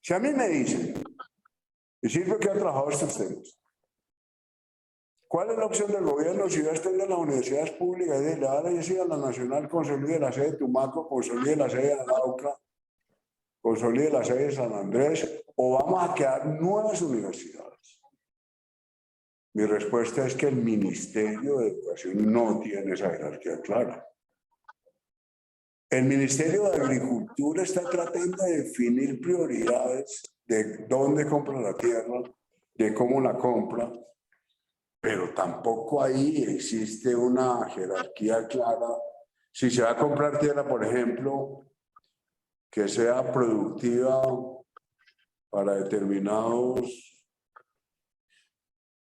Si a mí me dicen, y Silvio que ha trabajado estos temas, ¿Cuál es la opción del gobierno? Si va a extender las universidades públicas, le va a decir a la Nacional, consolide la sede de Tumaco, consolide la sede de Arauca, consolide la sede de San Andrés, o vamos a crear nuevas universidades. Mi respuesta es que el Ministerio de Educación no tiene esa jerarquía clara. El Ministerio de Agricultura está tratando de definir prioridades de dónde compra la tierra, de cómo la compra, pero tampoco ahí existe una jerarquía clara. Si se va a comprar tierra, por ejemplo, que sea productiva para determinados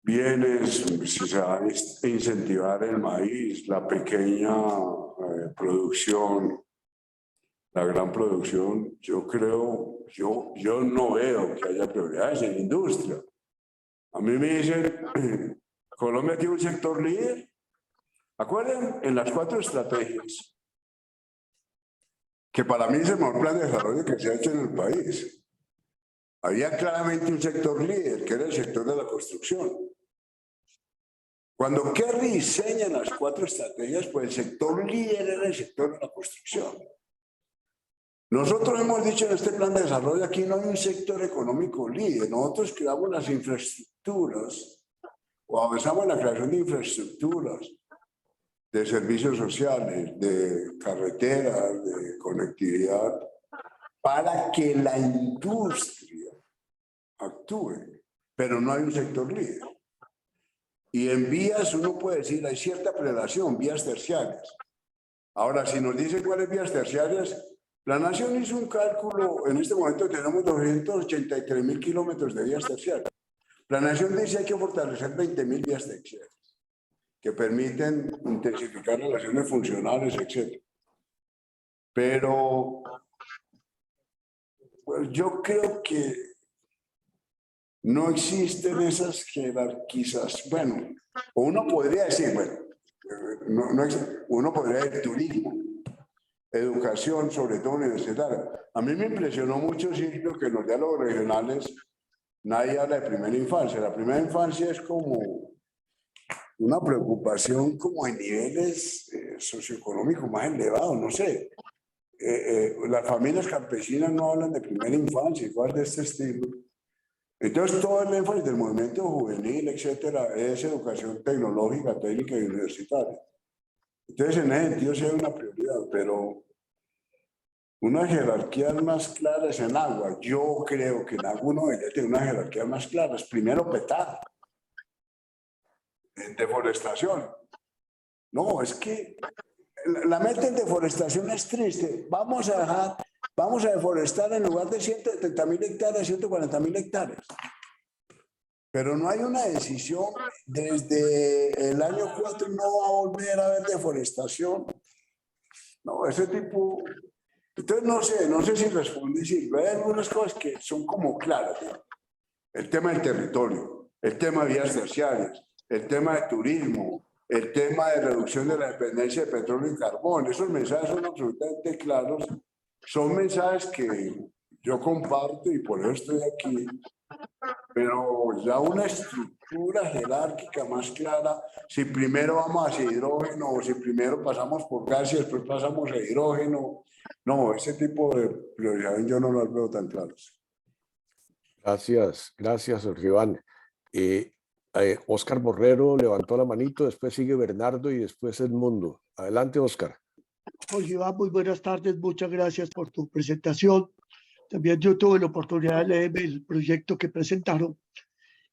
bienes, si se va a incentivar el maíz, la pequeña producción, la gran producción, yo creo, yo no veo que haya prioridades en industria. A mí me dicen, Colombia tiene un sector líder. Acuerden, en las 4 estrategias, que para mí es el mejor plan de desarrollo que se ha hecho en el país, había claramente un sector líder, que era el sector de la construcción. Cuando Kerry diseña las 4 estrategias, pues el sector líder era el sector de la construcción. Nosotros hemos dicho en este plan de desarrollo, aquí no hay un sector económico líder. Nosotros creamos las infraestructuras o avanzamos en la creación de infraestructuras, de servicios sociales, de carreteras, de conectividad, para que la industria actúe, pero no hay un sector líder. Y en vías uno puede decir, hay cierta prelación, vías terciarias. Ahora, si nos dice cuáles vías terciarias, la Nación hizo un cálculo, en este momento tenemos 283.000 kilómetros de vías terciarias. La Nación dice que hay que fortalecer 20.000 vías terciarias, que permiten intensificar relaciones funcionales, etc. Pero pues, yo creo que no existen esas jerarquías. Bueno, uno podría decir, bueno, uno podría decir turismo, educación, sobre todo universitaria. A mí me impresionó mucho, Silvio, que en los diálogos regionales nadie habla de primera infancia. La primera infancia es como una preocupación como en niveles socioeconómicos más elevados, no sé. Las familias campesinas no hablan de primera infancia y cosas de este estilo. Entonces, todo el énfasis del movimiento juvenil, etcétera, es educación tecnológica, técnica y universitaria. Entonces, en ese sentido, sí hay una prioridad, pero unas jerarquías más claras en agua. Yo creo que en alguno debería tener unas jerarquías más claras. Primero, petar. Deforestación. No, es que la meta en deforestación es triste. Vamos a deforestar en lugar de 170.000 hectáreas, 140.000 hectáreas. Pero no hay una decisión desde el año 4, no va a volver a haber deforestación. No, ese tipo. Entonces, no sé si responde, sí, hay algunas cosas que son como claras, ¿no? El tema del territorio, el tema de vías terciarias, el tema de turismo, el tema de reducción de la dependencia de petróleo y carbón. Esos mensajes son absolutamente claros. Son mensajes que yo comparto y por eso estoy aquí. Pero ya una estructura jerárquica más clara, si primero vamos hacia hidrógeno o si primero pasamos por gas y después pasamos a hidrógeno. No, ese tipo de prioridades yo no las veo tan claras. Gracias, Jorge Iván. Óscar Borrero levantó la manito, después sigue Bernardo y después Edmundo. Adelante, Óscar. Jorge Iván, muy buenas tardes, muchas gracias por tu presentación. También yo tuve la oportunidad de leer el proyecto que presentaron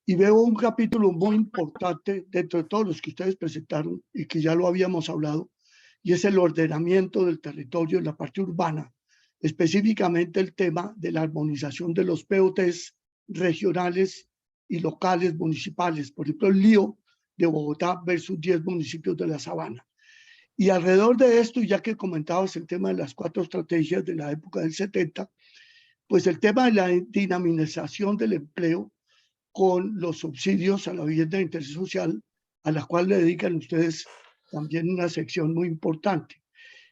y veo un capítulo muy importante dentro de todos los que ustedes presentaron y que ya lo habíamos hablado, y es el ordenamiento del territorio en la parte urbana, específicamente el tema de la armonización de los POTs regionales y locales municipales, por ejemplo el lío de Bogotá versus 10 municipios de la Sabana. Y alrededor de esto, ya que comentabas el tema de las 4 estrategias de la época del 70, pues el tema de la dinamización del empleo con los subsidios a la vivienda de interés social, a la cual le dedican ustedes también una sección muy importante.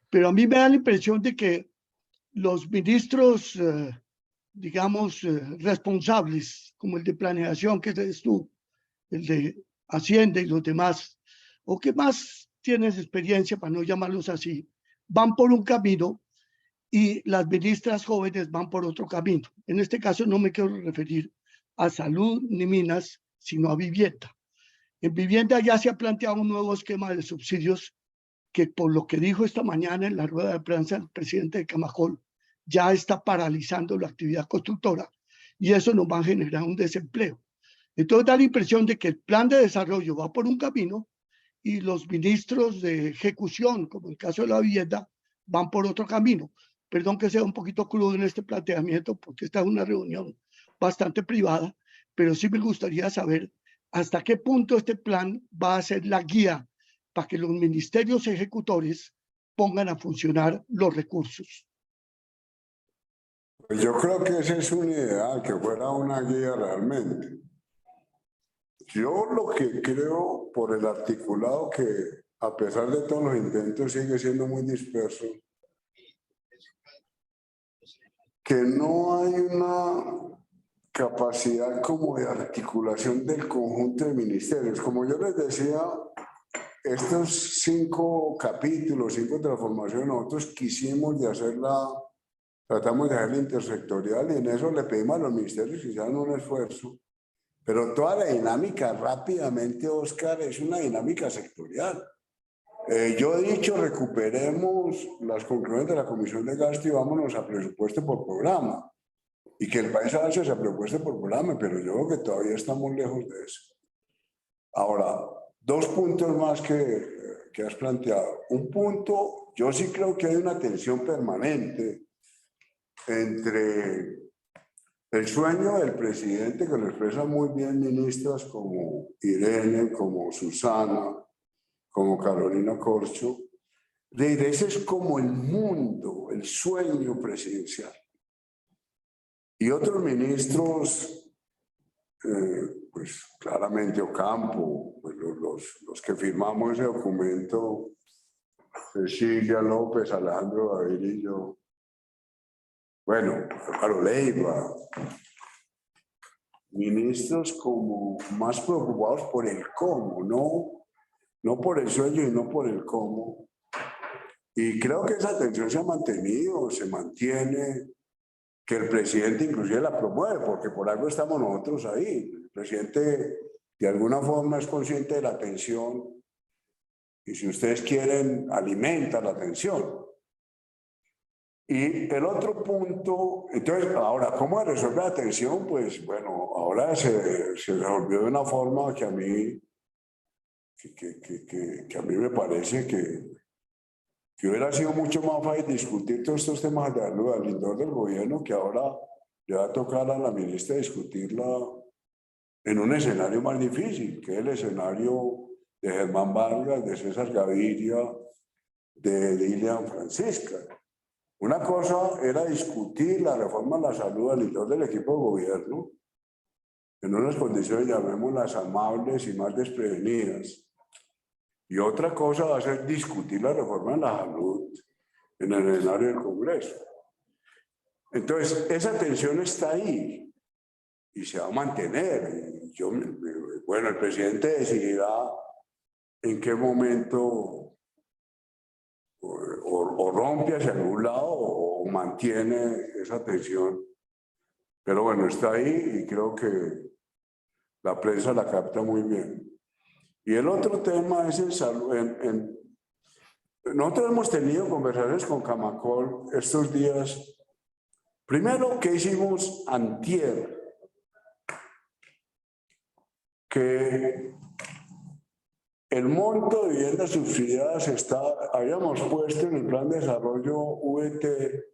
Pero a mí me da la impresión de que los ministros, responsables, como el de planeación, que eres tú, el de Hacienda y los demás, o que más tienes experiencia, para no llamarlos así, van por un camino y las ministras jóvenes van por otro camino. En este caso no me quiero referir a salud ni minas, sino a vivienda. En vivienda ya se ha planteado un nuevo esquema de subsidios que, por lo que dijo esta mañana en la rueda de prensa el presidente de Camacol, ya está paralizando la actividad constructora y eso nos va a generar un desempleo. Entonces da la impresión de que el plan de desarrollo va por un camino y los ministros de ejecución, como el caso de la vivienda, van por otro camino. Perdón que sea un poquito crudo en este planteamiento, porque esta es una reunión bastante privada, pero sí me gustaría saber hasta qué punto este plan va a ser la guía para que los ministerios ejecutores pongan a funcionar los recursos. Pues yo creo que ese es un ideal, que fuera una guía realmente. Yo lo que creo por el articulado que, a pesar de todos los intentos, sigue siendo muy disperso, que no hay una capacidad como de articulación del conjunto de ministerios. Como yo les decía, estos 5 capítulos, 5 transformaciones, nosotros quisimos de hacerla, tratamos de hacerla intersectorial y en eso le pedimos a los ministerios que hicieran un esfuerzo. Pero toda la dinámica rápidamente, Oscar, es una dinámica sectorial. Yo he dicho, recuperemos las conclusiones de la Comisión de Gasto y vámonos a presupuesto por programa. Y que el país avance a presupuesto por programa, pero yo creo que todavía estamos lejos de eso. Ahora, 2 puntos más que has planteado. Un punto, yo sí creo que hay una tensión permanente entre el sueño del presidente, que lo expresan muy bien ministras como Irene, como Susana, como Carolina Corcho, de ese es como el mundo, el sueño presidencial. Y otros ministros, pues claramente Ocampo, pues los que firmamos ese documento, Cecilia López, Alejandro Gaviria y yo, bueno, Álvaro Leiva, ministros como más preocupados por el cómo, no por el sueño y no por el cómo. Y creo que esa tensión se ha mantenido, se mantiene, que el presidente inclusive la promueve, porque por algo estamos nosotros ahí. El presidente de alguna forma es consciente de la tensión y si ustedes quieren, alimenta la tensión. Y el otro punto, entonces, ahora, ¿cómo resolver la tensión? Pues bueno, ahora se resolvió de una forma que a mí, que a mí me parece que hubiera sido mucho más fácil discutir todos estos temas de salud al interior del gobierno, que ahora le va a tocar a la ministra discutirla en un escenario más difícil, que es el escenario de Germán Vargas, de César Gaviria, de Lilian Francisca. Una cosa era discutir la reforma de la salud al interior del equipo de gobierno en unas condiciones, llamémoslas, amables y más desprevenidas. Y otra cosa va a ser discutir la reforma de la salud en el escenario del Congreso. Entonces, esa tensión está ahí y se va a mantener. Bueno, el presidente decidirá en qué momento o rompe hacia algún lado o mantiene esa tensión. Pero bueno, está ahí y creo que la prensa la capta muy bien. Y el otro tema es el salud. Nosotros hemos tenido conversaciones con Camacol estos días. Primero, ¿qué hicimos antier? Que el monto de viviendas subsidiadas habíamos puesto en el plan de desarrollo VT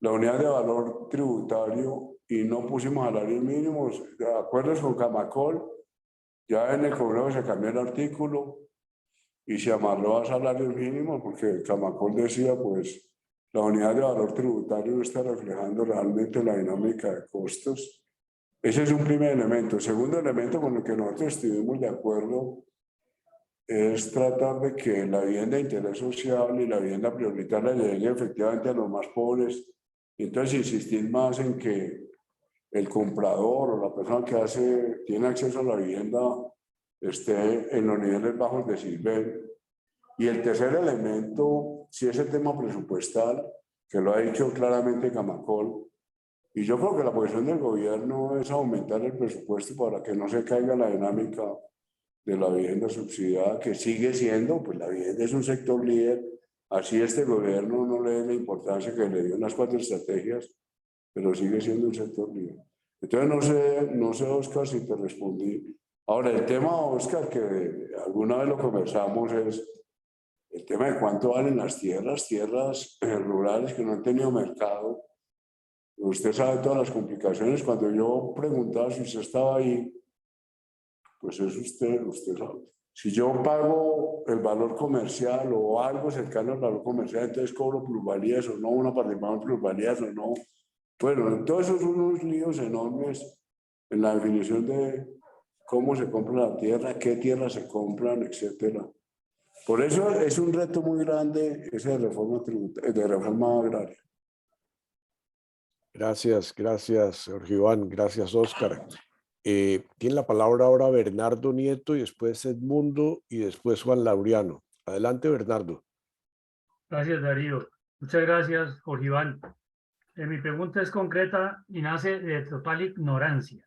la unidad de valor tributario y no pusimos salarios mínimos. De acuerdo con Camacol, ya en el Congreso se cambió el artículo y se amarró a salarios mínimos porque Camacol decía, pues, la unidad de valor tributario no está reflejando realmente la dinámica de costos. Ese es un primer elemento. El segundo elemento con el que nosotros estuvimos de acuerdo es tratar de que la vivienda de interés social y la vivienda prioritaria llegue efectivamente a los más pobres. Entonces, insistir más en que el comprador o la persona que tiene acceso a la vivienda esté en los niveles bajos de Sisbén. Y el tercer elemento, sí es el tema presupuestal, que lo ha dicho claramente Camacol. Y yo creo que la posición del gobierno es aumentar el presupuesto para que no se caiga la dinámica de la vivienda subsidiada, que sigue siendo, pues la vivienda es un sector líder. Así este gobierno no le dé la importancia que le dio en las 4 estrategias, pero sigue siendo un sector líder. Entonces no sé, Oscar, si te respondí. Ahora, el tema, Oscar, que alguna vez lo conversamos, es el tema de cuánto valen las tierras rurales que no han tenido mercado. Usted sabe todas las complicaciones. Cuando yo preguntaba si usted estaba ahí, pues es usted sabe. Si yo pago el valor comercial o algo cercano al valor comercial, entonces cobro plusvalías o no, una participación en plusvalías o no. Bueno, todos esos son unos líos enormes en la definición de cómo se compra la tierra, qué tierras se compran, etcétera. Por eso es un reto muy grande ese de reforma agraria. Gracias, Jorge Iván. Gracias, Oscar. Tiene la palabra ahora Bernardo Nieto y después Edmundo y después Juan Laureano. Adelante, Bernardo. Gracias, Darío. Muchas gracias, Jorge Iván. Mi pregunta es concreta y nace de total ignorancia.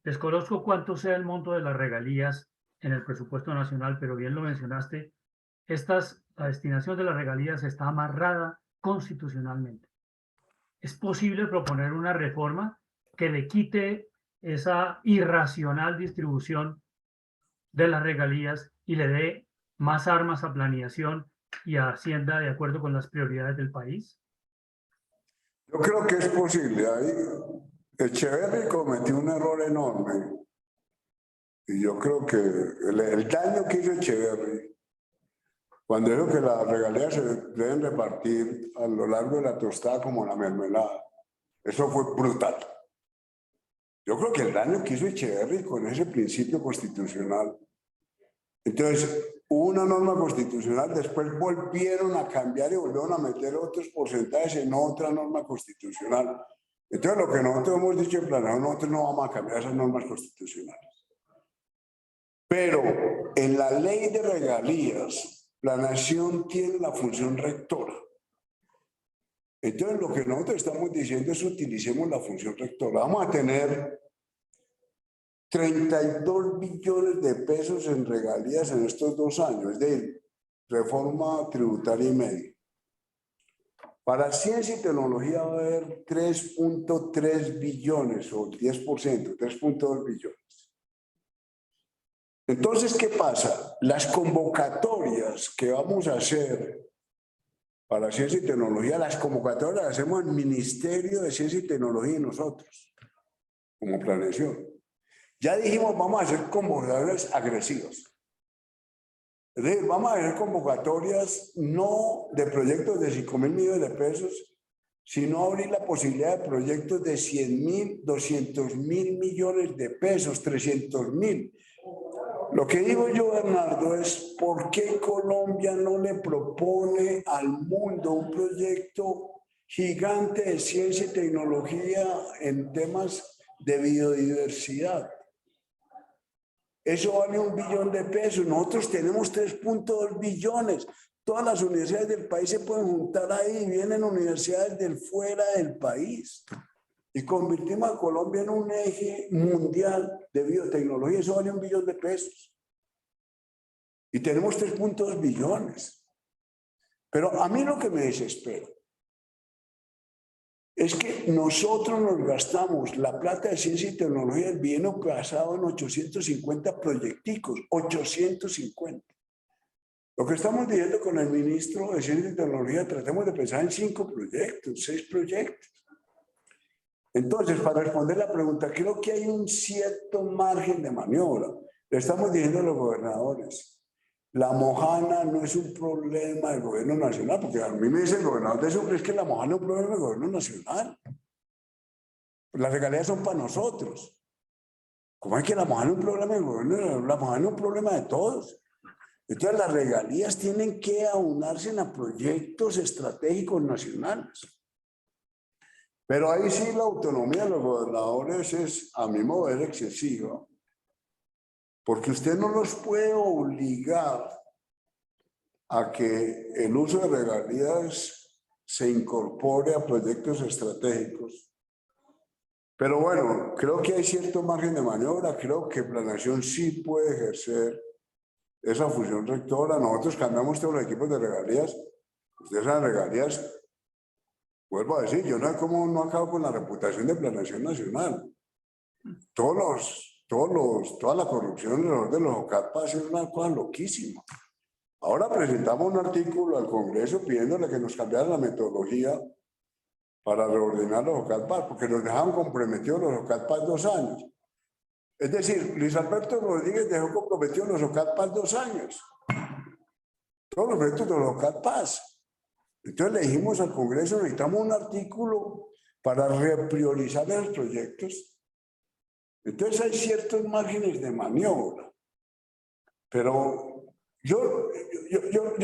Desconozco cuánto sea el monto de las regalías en el presupuesto nacional, pero bien lo mencionaste. La destinación de las regalías está amarrada constitucionalmente. ¿Es posible proponer una reforma que le quite esa irracional distribución de las regalías y le dé más armas a planeación y a Hacienda de acuerdo con las prioridades del país? Yo creo que es posible. Ahí Echeverri cometió un error enorme. Y yo creo que el daño que hizo Echeverri cuando dijo que las regalías se deben repartir a lo largo de la tostada como la mermelada, eso fue brutal. Yo creo que el daño que hizo Echeverri con ese principio constitucional. Entonces, hubo una norma constitucional, después volvieron a cambiar y volvieron a meter otros porcentajes en otra norma constitucional. Entonces, lo que nosotros hemos dicho en Planeación, nosotros no vamos a cambiar esas normas constitucionales. Pero en la ley de regalías, la nación tiene la función rectora. Entonces, lo que nosotros estamos diciendo es utilicemos la función rectora. Vamos a tener 32 billones de pesos en regalías en estos 2 años, es decir, reforma tributaria y media. Para ciencia y tecnología va a haber 3.3 billones o 10%, 3.2 billones. Entonces, ¿qué pasa? Las convocatorias que vamos a hacer para ciencia y tecnología, las convocatorias las hacemos al Ministerio de Ciencia y Tecnología y nosotros, como planeación. Ya dijimos, vamos a hacer convocatorias agresivas. Es decir, vamos a hacer convocatorias no de proyectos de 5.000 millones de pesos, sino abrir la posibilidad de proyectos de 100.000, 200.000 millones de pesos, 300.000. Lo que digo yo, Bernardo, es ¿por qué Colombia no le propone al mundo un proyecto gigante de ciencia y tecnología en temas de biodiversidad? Eso vale 1 billón de pesos. Nosotros tenemos 3.2 billones. Todas las universidades del país se pueden juntar ahí. Vienen universidades del fuera del país. Y convertimos a Colombia en un eje mundial de biotecnología. Eso vale 1 billón de pesos. Y tenemos 3.2 billones. Pero a mí lo que me desespera es que nosotros nos gastamos la plata de ciencia y tecnología del bienio pasado en 850 proyecticos. 850. Lo que estamos diciendo con el ministro de Ciencia y Tecnología, tratemos de pensar en 5 proyectos, 6 proyectos. Entonces, para responder la pregunta, creo que hay un cierto margen de maniobra. Le estamos diciendo a los gobernadores, la mojana no es un problema del gobierno nacional, porque a mí me dice el gobernador de Sucre, es que la mojana es un problema del gobierno nacional. Las regalías son para nosotros. ¿Cómo es que la mojana es un problema del gobierno? La mojana es un problema de todos. Entonces, las regalías tienen que aunarse a proyectos estratégicos nacionales. Pero ahí sí la autonomía de los gobernadores es, a mi modo de ver, excesiva. porque usted no los puede obligar a que el uso de regalías se incorpore a proyectos estratégicos. Pero bueno, creo que hay cierto margen de maniobra, creo que planeación sí puede ejercer esa función rectora. Nosotros cambiamos todos los equipos de regalías. Ustedes saben, regalías, vuelvo a decir, yo no sé cómo no acabo con la reputación de planeación nacional. Toda la corrupción alrededor de los OCAPA es una cosa loquísima. Ahora presentamos un artículo al Congreso pidiéndole que nos cambiaran la metodología para reordenar los OCAPA, porque nos dejaban comprometidos los OCAPA 2 años. Es decir, Luis Alberto Rodríguez dejó comprometidos los OCAPA 2 años. Todos los proyectos de los OCAPA. Entonces le dijimos al Congreso, necesitamos un artículo para repriorizar los proyectos. Entonces hay ciertos márgenes de maniobra. Pero yo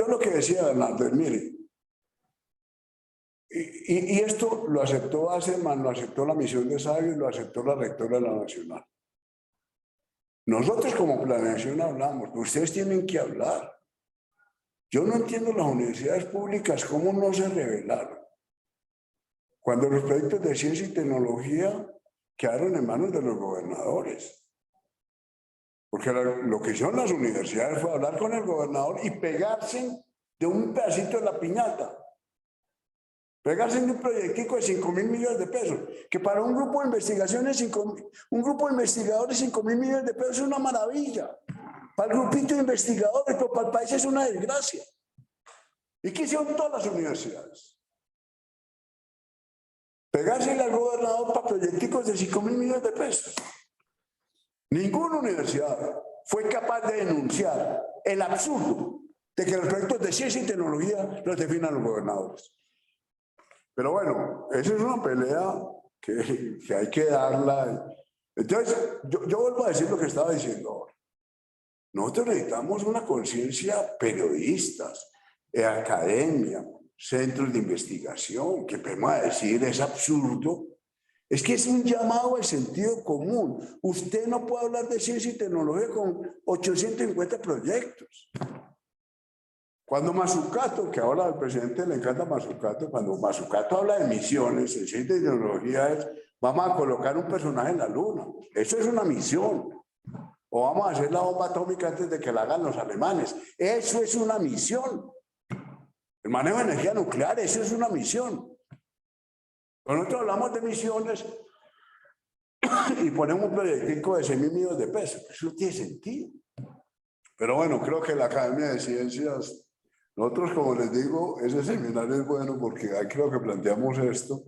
lo que decía Bernardo, mire, y esto lo aceptó Aseman, lo aceptó la misión de Sabio, lo aceptó la rectora de la Nacional. Nosotros como planeación hablamos, ustedes tienen que hablar. Yo no entiendo las universidades públicas cómo no se rebelaron. Cuando los proyectos de ciencia y tecnología quedaron en manos de los gobernadores. Porque lo que hicieron las universidades fue hablar con el gobernador y pegarse de un pedacito de la piñata. Pegarse en un proyectico de 5.000 millones de pesos, que para un grupo de investigaciones, un grupo de investigadores 5.000 millones de pesos es una maravilla. Para el grupito de investigadores, pero para el país es una desgracia. ¿Y qué hicieron todas las universidades? Pegarse al gobernador para proyecticos de 5.000 millones de pesos. Ninguna universidad fue capaz de denunciar el absurdo de que los proyectos de ciencia y tecnología los definan los gobernadores. Pero bueno, esa es una pelea que hay que darla. Entonces, yo vuelvo a decir lo que estaba diciendo ahora. Nosotros necesitamos una conciencia periodistas, academia, centros de investigación, que podemos decir es absurdo. Es que es un llamado al sentido común. Usted no puede hablar de ciencia y tecnología con 850 proyectos. Cuando Mazzucato, que ahora al presidente le encanta Mazzucato, cuando Mazzucato habla de misiones en ciencia y tecnología es, vamos a colocar un personaje en la luna. Eso es una misión. O vamos a hacer la bomba atómica antes de que la hagan los alemanes. Eso es una misión. El manejo de energía nuclear, eso es una misión. Cuando nosotros hablamos de misiones y ponemos un proyectico de 6.000 millones de pesos, eso no tiene sentido. Pero bueno, creo que la Academia de Ciencias, nosotros, como les digo, ese seminario es bueno porque ahí creo que planteamos esto.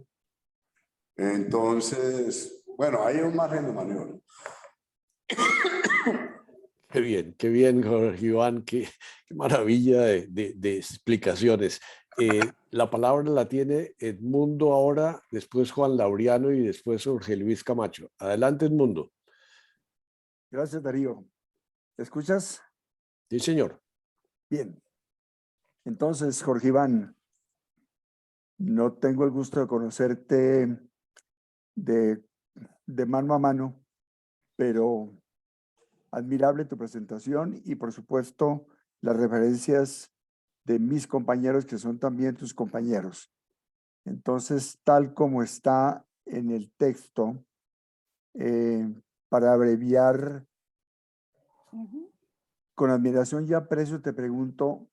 Entonces, bueno, hay un margen de maniobra. Qué bien, Jorge Iván, qué maravilla de explicaciones. La palabra la tiene Edmundo ahora, después Juan Laureano y después Jorge Luis Camacho. Adelante, Edmundo. Gracias, Darío. ¿Me escuchas? Sí, señor. Bien. Entonces, Jorge Iván, no tengo el gusto de conocerte de mano a mano, pero admirable tu presentación y, por supuesto, las referencias de mis compañeros que son también tus compañeros. Entonces, tal como está en el texto, para abreviar, con admiración y aprecio te pregunto,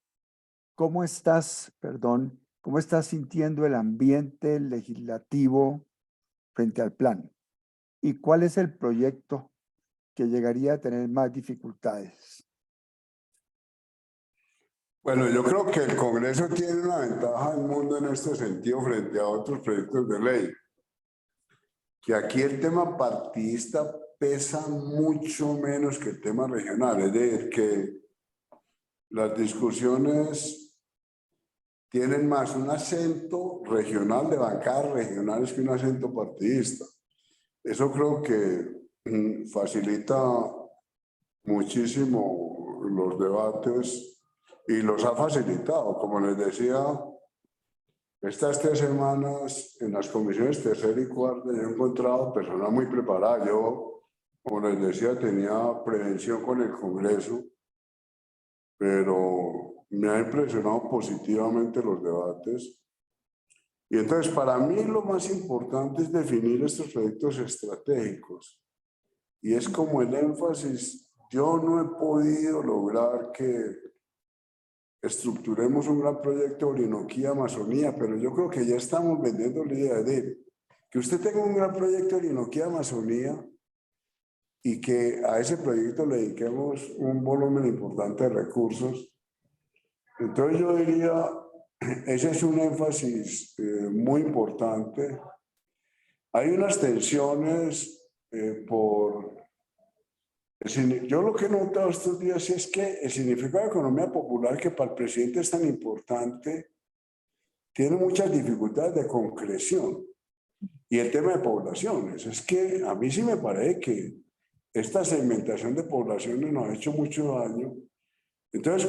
¿cómo estás sintiendo el ambiente legislativo frente al plan? ¿Y cuál es el proyecto que llegaría a tener más dificultades? Bueno, yo creo que el Congreso tiene una ventaja del mundo en este sentido frente a otros proyectos de ley. Que aquí el tema partidista pesa mucho menos que el tema regional. Es decir, que las discusiones tienen más un acento regional de bancadas regionales que un acento partidista. Eso creo que facilita muchísimo los debates y los ha facilitado. Como les decía, estas 3 semanas en las comisiones tercera y cuarta yo he encontrado personas muy preparadas. Yo como les decía, tenía prevención con el Congreso, pero me ha impresionado positivamente los debates. Y entonces, para mí lo más importante es definir estos proyectos estratégicos. Y es como el énfasis, yo no he podido lograr que estructuremos un gran proyecto Orinoquía Amazonía, pero yo creo que ya estamos vendiendo la idea de que usted tenga un gran proyecto Orinoquía Amazonía y que a ese proyecto le dediquemos un volumen importante de recursos. Entonces yo diría, ese es un énfasis muy importante. Hay unas tensiones yo lo que he notado estos días es que el significado de economía popular, que para el presidente es tan importante, tiene muchas dificultades de concreción. Y el tema de poblaciones, es que a mí sí me parece que esta segmentación de poblaciones nos ha hecho mucho daño. Entonces,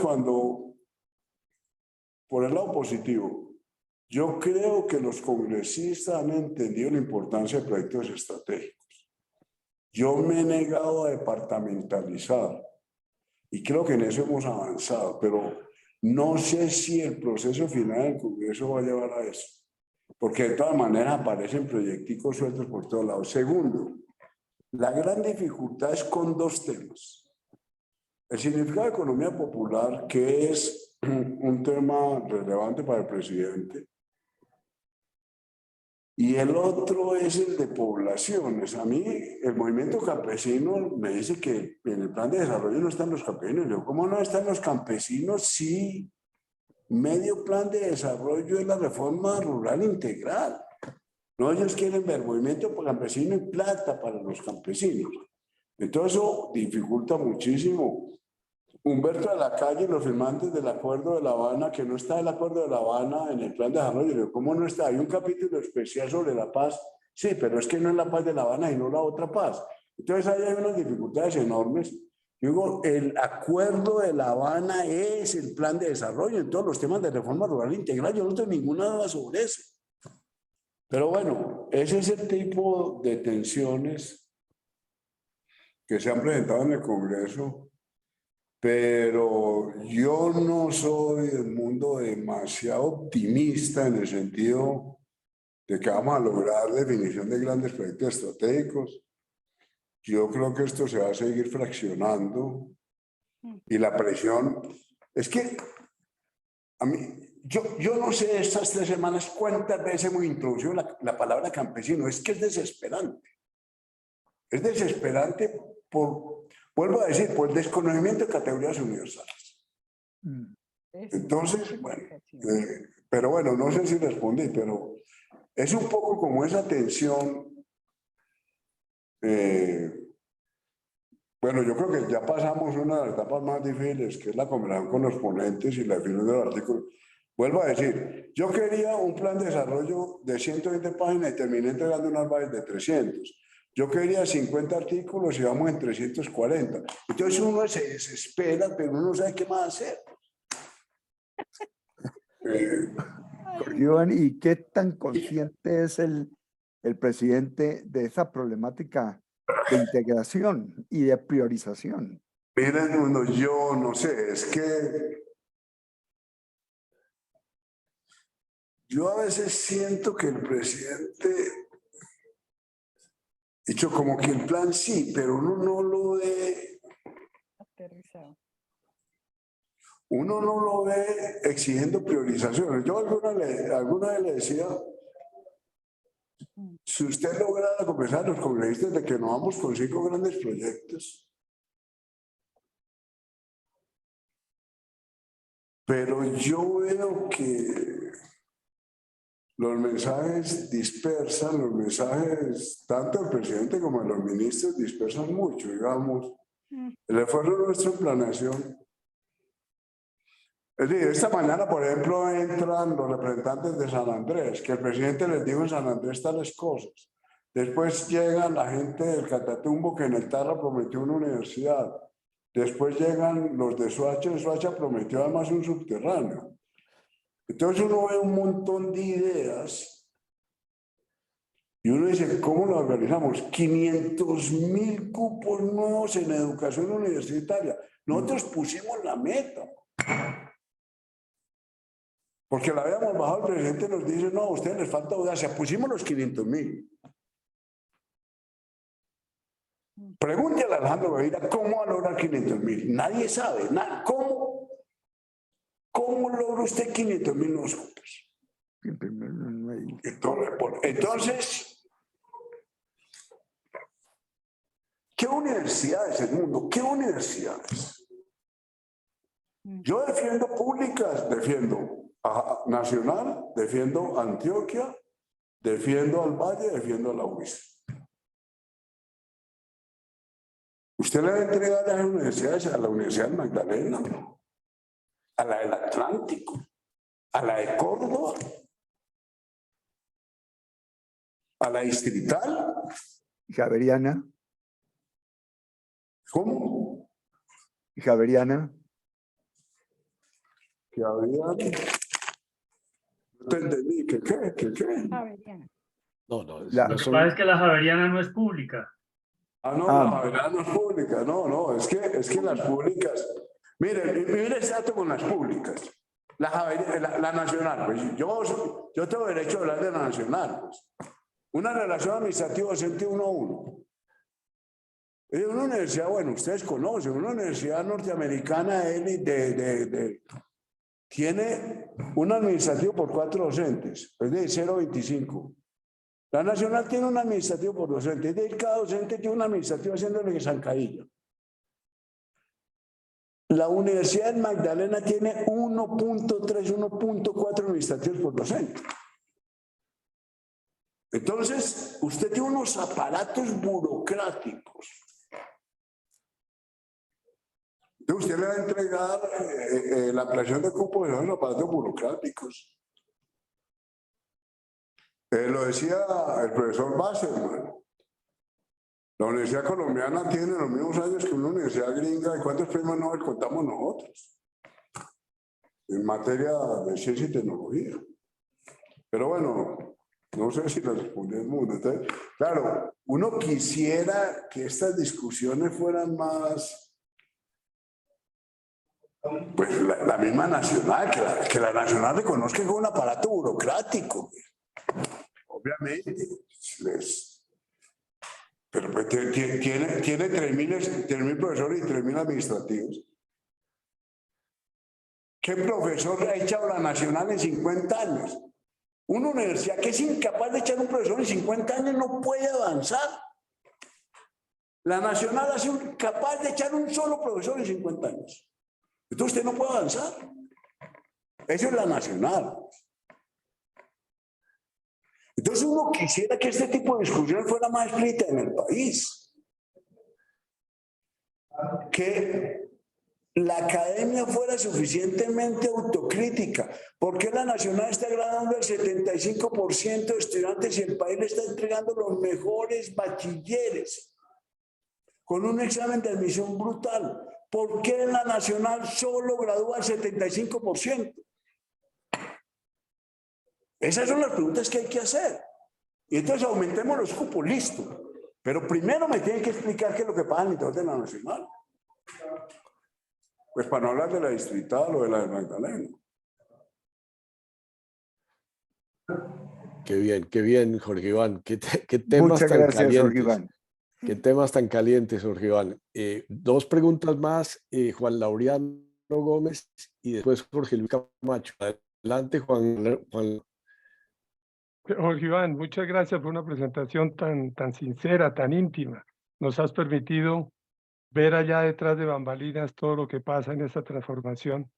por el lado positivo, yo creo que los congresistas han entendido la importancia de proyectos estratégicos. Yo me he negado a departamentalizar y creo que en eso hemos avanzado, pero no sé si el proceso final del Congreso va a llevar a eso, porque de todas maneras aparecen proyecticos sueltos por todos lados. Segundo, la gran dificultad es con dos temas. El significado de economía popular, que es un tema relevante para el presidente, y el otro es el de poblaciones. A mí, el movimiento campesino me dice que en el plan de desarrollo no están los campesinos. Yo, ¿cómo no están los campesinos si medio plan de desarrollo es la reforma rural integral? No, ellos quieren ver movimiento campesino y plata para los campesinos. Entonces, eso dificulta muchísimo. Humberto de la Calle, los firmantes del Acuerdo de La Habana, que no está el Acuerdo de La Habana en el plan de desarrollo. ¿Cómo no está? Hay un capítulo especial sobre la paz. Sí, pero es que no es la paz de La Habana y no la otra paz. Entonces ahí hay unas dificultades enormes. Digo, el Acuerdo de La Habana es el plan de desarrollo en todos los temas de reforma rural integral. Yo no tengo ninguna duda sobre eso. Pero bueno, ese es el tipo de tensiones que se han presentado en el Congreso. Pero yo no soy del mundo demasiado optimista en el sentido de que vamos a lograr definición de grandes proyectos estratégicos. Yo creo que esto se va a seguir fraccionando y la presión es que a mí, yo no sé estas 3 semanas cuántas veces hemos introducido la palabra campesino. Es que es desesperante. Es desesperante vuelvo a decir, por el desconocimiento de categorías universales. Entonces, bueno, pero bueno, no sé si respondí, pero es un poco como esa tensión. Bueno, yo creo que ya pasamos una de las etapas más difíciles, que es la conversación con los ponentes y la definición del artículo. Vuelvo a decir, yo quería un plan de desarrollo de 120 páginas y terminé entregando unas bases de 300. Yo quería 50 artículos y vamos en 340. Entonces uno se desespera, pero uno no sabe qué más hacer. Iván, ¿y qué tan consciente es el presidente de esa problemática de integración y de priorización? Miren, yo no sé, es que yo a veces siento que el presidente, dicho como que el plan sí, pero uno no lo ve aterrizado. Uno no lo ve exigiendo priorizaciones. Yo alguna vez le decía, si usted logra conversar a los congresistas de que nos vamos con 5 grandes proyectos, pero yo veo que los mensajes dispersan, los mensajes tanto del presidente como de los ministros dispersan mucho, digamos. El esfuerzo nuestro en planeación. Es decir, esta mañana, por ejemplo, entran los representantes de San Andrés, que el presidente les dijo en San Andrés tales cosas. Después llegan la gente del Catatumbo, que en el Tarra prometió una universidad. Después llegan los de Soacha prometió además un subterráneo. Entonces uno ve un montón de ideas Y uno dice, ¿cómo lo organizamos? 500.000 cupos nuevos en educación universitaria. Nosotros pusimos la meta. Porque la habíamos bajado, el presidente nos dice, no, a ustedes les falta audacia. Pusimos los 500.000. Pregúntale a Alejandro Gaviria cómo va a lograr 500.000. Nadie sabe. ¿Cómo logra usted 500.000 nuevos cupos? Entonces, ¿qué universidades del mundo? ¿Qué universidades? Yo defiendo públicas, defiendo a Nacional, defiendo a Antioquia, defiendo al Valle, defiendo a la UIS. ¿Usted le va a entregar a las universidades, a la Universidad de Magdalena, a la del Atlántico, a la de Córdoba, a la Distrital? Javeriana. ¿Cómo? Javeriana. Javeriana. No te entendí. ¿Qué? Javeriana. No, La- no Lo que son- pasa es que la Javeriana no es pública. Ah, no, Ah. la Javeriana no es pública. No, es que las públicas. Mire este dato con las públicas. La Nacional, pues yo tengo derecho a hablar de la Nacional. Pues. Una relación administrativa docente 1 a 1. Es una universidad, bueno, ustedes conocen, una universidad norteamericana tiene un administrativo por 4 docentes, es de 0,25. La Nacional tiene un administrativo por docente, es decir, cada docente tiene un administrativo haciéndole zancadilla. La Universidad de Magdalena tiene 1.3, 1.4 administrativos por docente. Entonces, usted tiene unos aparatos burocráticos. Entonces, usted le va a entregar la ampliación de cupos de los aparatos burocráticos. Lo decía el profesor Basserman. La Universidad Colombiana tiene los mismos años que una universidad gringa. ¿Y cuántos premios Nobel contamos nosotros? En materia de ciencia y tecnología. Pero bueno, no sé si lo respondemos. Entonces, claro, uno quisiera que estas discusiones fueran más... Pues la misma Nacional, que la Nacional reconozca que es un aparato burocrático. Obviamente, pero pues tiene 3.000 profesores y 3.000 administrativos. ¿Qué profesor ha echado la Nacional en 50 años? Una universidad que es incapaz de echar un profesor en 50 años no puede avanzar. La Nacional ha sido incapaz de echar un solo profesor en 50 años. Entonces usted no puede avanzar. Eso es la Nacional. Entonces uno quisiera que este tipo de discusión fuera más escrita en el país. Que la academia fuera suficientemente autocrítica. ¿Por qué la Nacional está graduando el 75% de estudiantes y el país le está entregando los mejores bachilleres? Con un examen de admisión brutal. ¿Por qué la Nacional solo gradúa el 75%? Esas son las preguntas que hay que hacer. Y entonces aumentemos los cupos, listo. Pero primero me tienen que explicar qué es lo que pasa en el interior de la Nacional. Pues para no hablar de la Distrital o de la de Magdalena. Qué bien, Jorge Iván. Qué temas Muchas tan gracias, calientes. Jorge Iván. Qué temas tan calientes, Jorge Iván. 2 preguntas más, Juan Laureano Gómez y después Jorge Luis Camacho. Adelante, Juan. Jorge Iván, muchas gracias por una presentación tan sincera, tan íntima. Nos has permitido ver allá detrás de bambalinas todo lo que pasa en esta transformación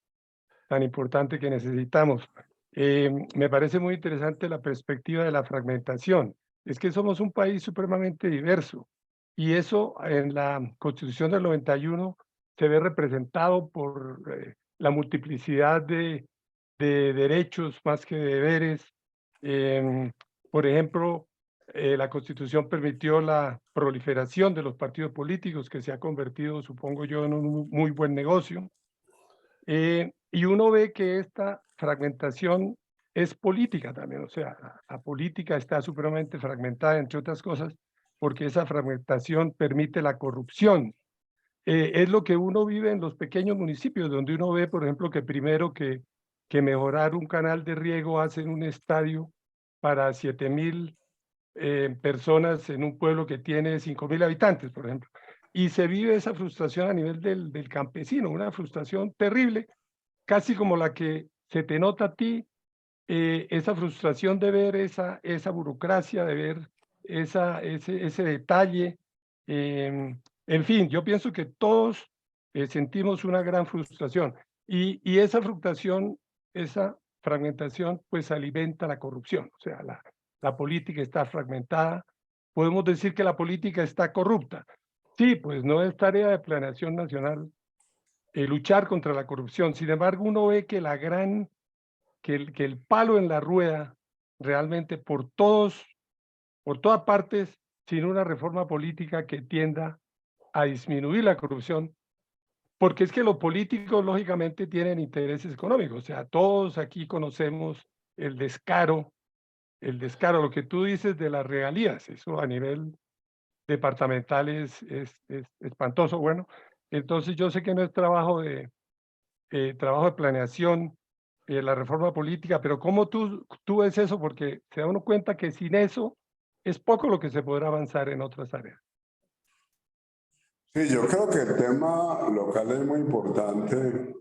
tan importante que necesitamos. Me parece muy interesante la perspectiva de la fragmentación. Es que somos un país supremamente diverso y eso en la Constitución del 91 se ve representado por la multiplicidad de derechos más que de deberes. Por ejemplo, la Constitución permitió la proliferación de los partidos políticos, que se ha convertido, supongo yo, en un muy buen negocio. Y uno ve que esta fragmentación es política también. O sea, la política está supremamente fragmentada, entre otras cosas, porque esa fragmentación permite la corrupción. Es lo que uno vive en los pequeños municipios, donde uno ve, por ejemplo, que primero que mejorar un canal de riego hacen un estadio para 7.000 personas en un pueblo que tiene 5.000 habitantes, por ejemplo. Y se vive esa frustración a nivel del campesino, una frustración terrible, casi como la que se te nota a ti, esa frustración de ver esa burocracia, de ver ese detalle. En fin, yo pienso que todos sentimos una gran frustración y esa frustración, esa fragmentación, pues alimenta la corrupción. O sea, la política está fragmentada. Podemos decir que la política está corrupta. Sí, pues no es tarea de planeación nacional luchar contra la corrupción. Sin embargo, uno ve que que el palo en la rueda realmente por todas partes, sin una reforma política que tienda a disminuir la corrupción, porque es que los políticos lógicamente tienen intereses económicos. O sea, todos aquí conocemos el descaro, lo que tú dices de las regalías, eso a nivel departamental es espantoso. Bueno, entonces yo sé que no es trabajo de planeación, la reforma política, pero ¿cómo tú ves eso? Porque se da uno cuenta que sin eso es poco lo que se podrá avanzar en otras áreas. Sí, yo creo que el tema local es muy importante.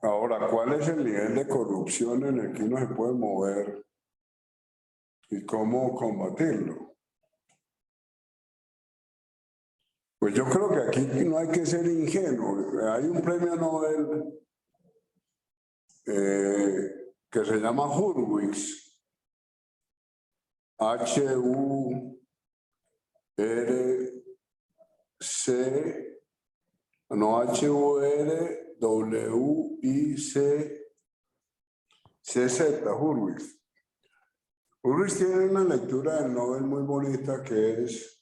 Ahora, ¿cuál es el nivel de corrupción en el que uno se puede mover y cómo combatirlo? Pues yo creo que aquí no hay que ser ingenuo. Hay un premio Nobel que se llama Hurwitz, H-U-R-W-I-C-Z, Hurwitz. Hurwitz tiene una lectura del Nobel muy bonita que es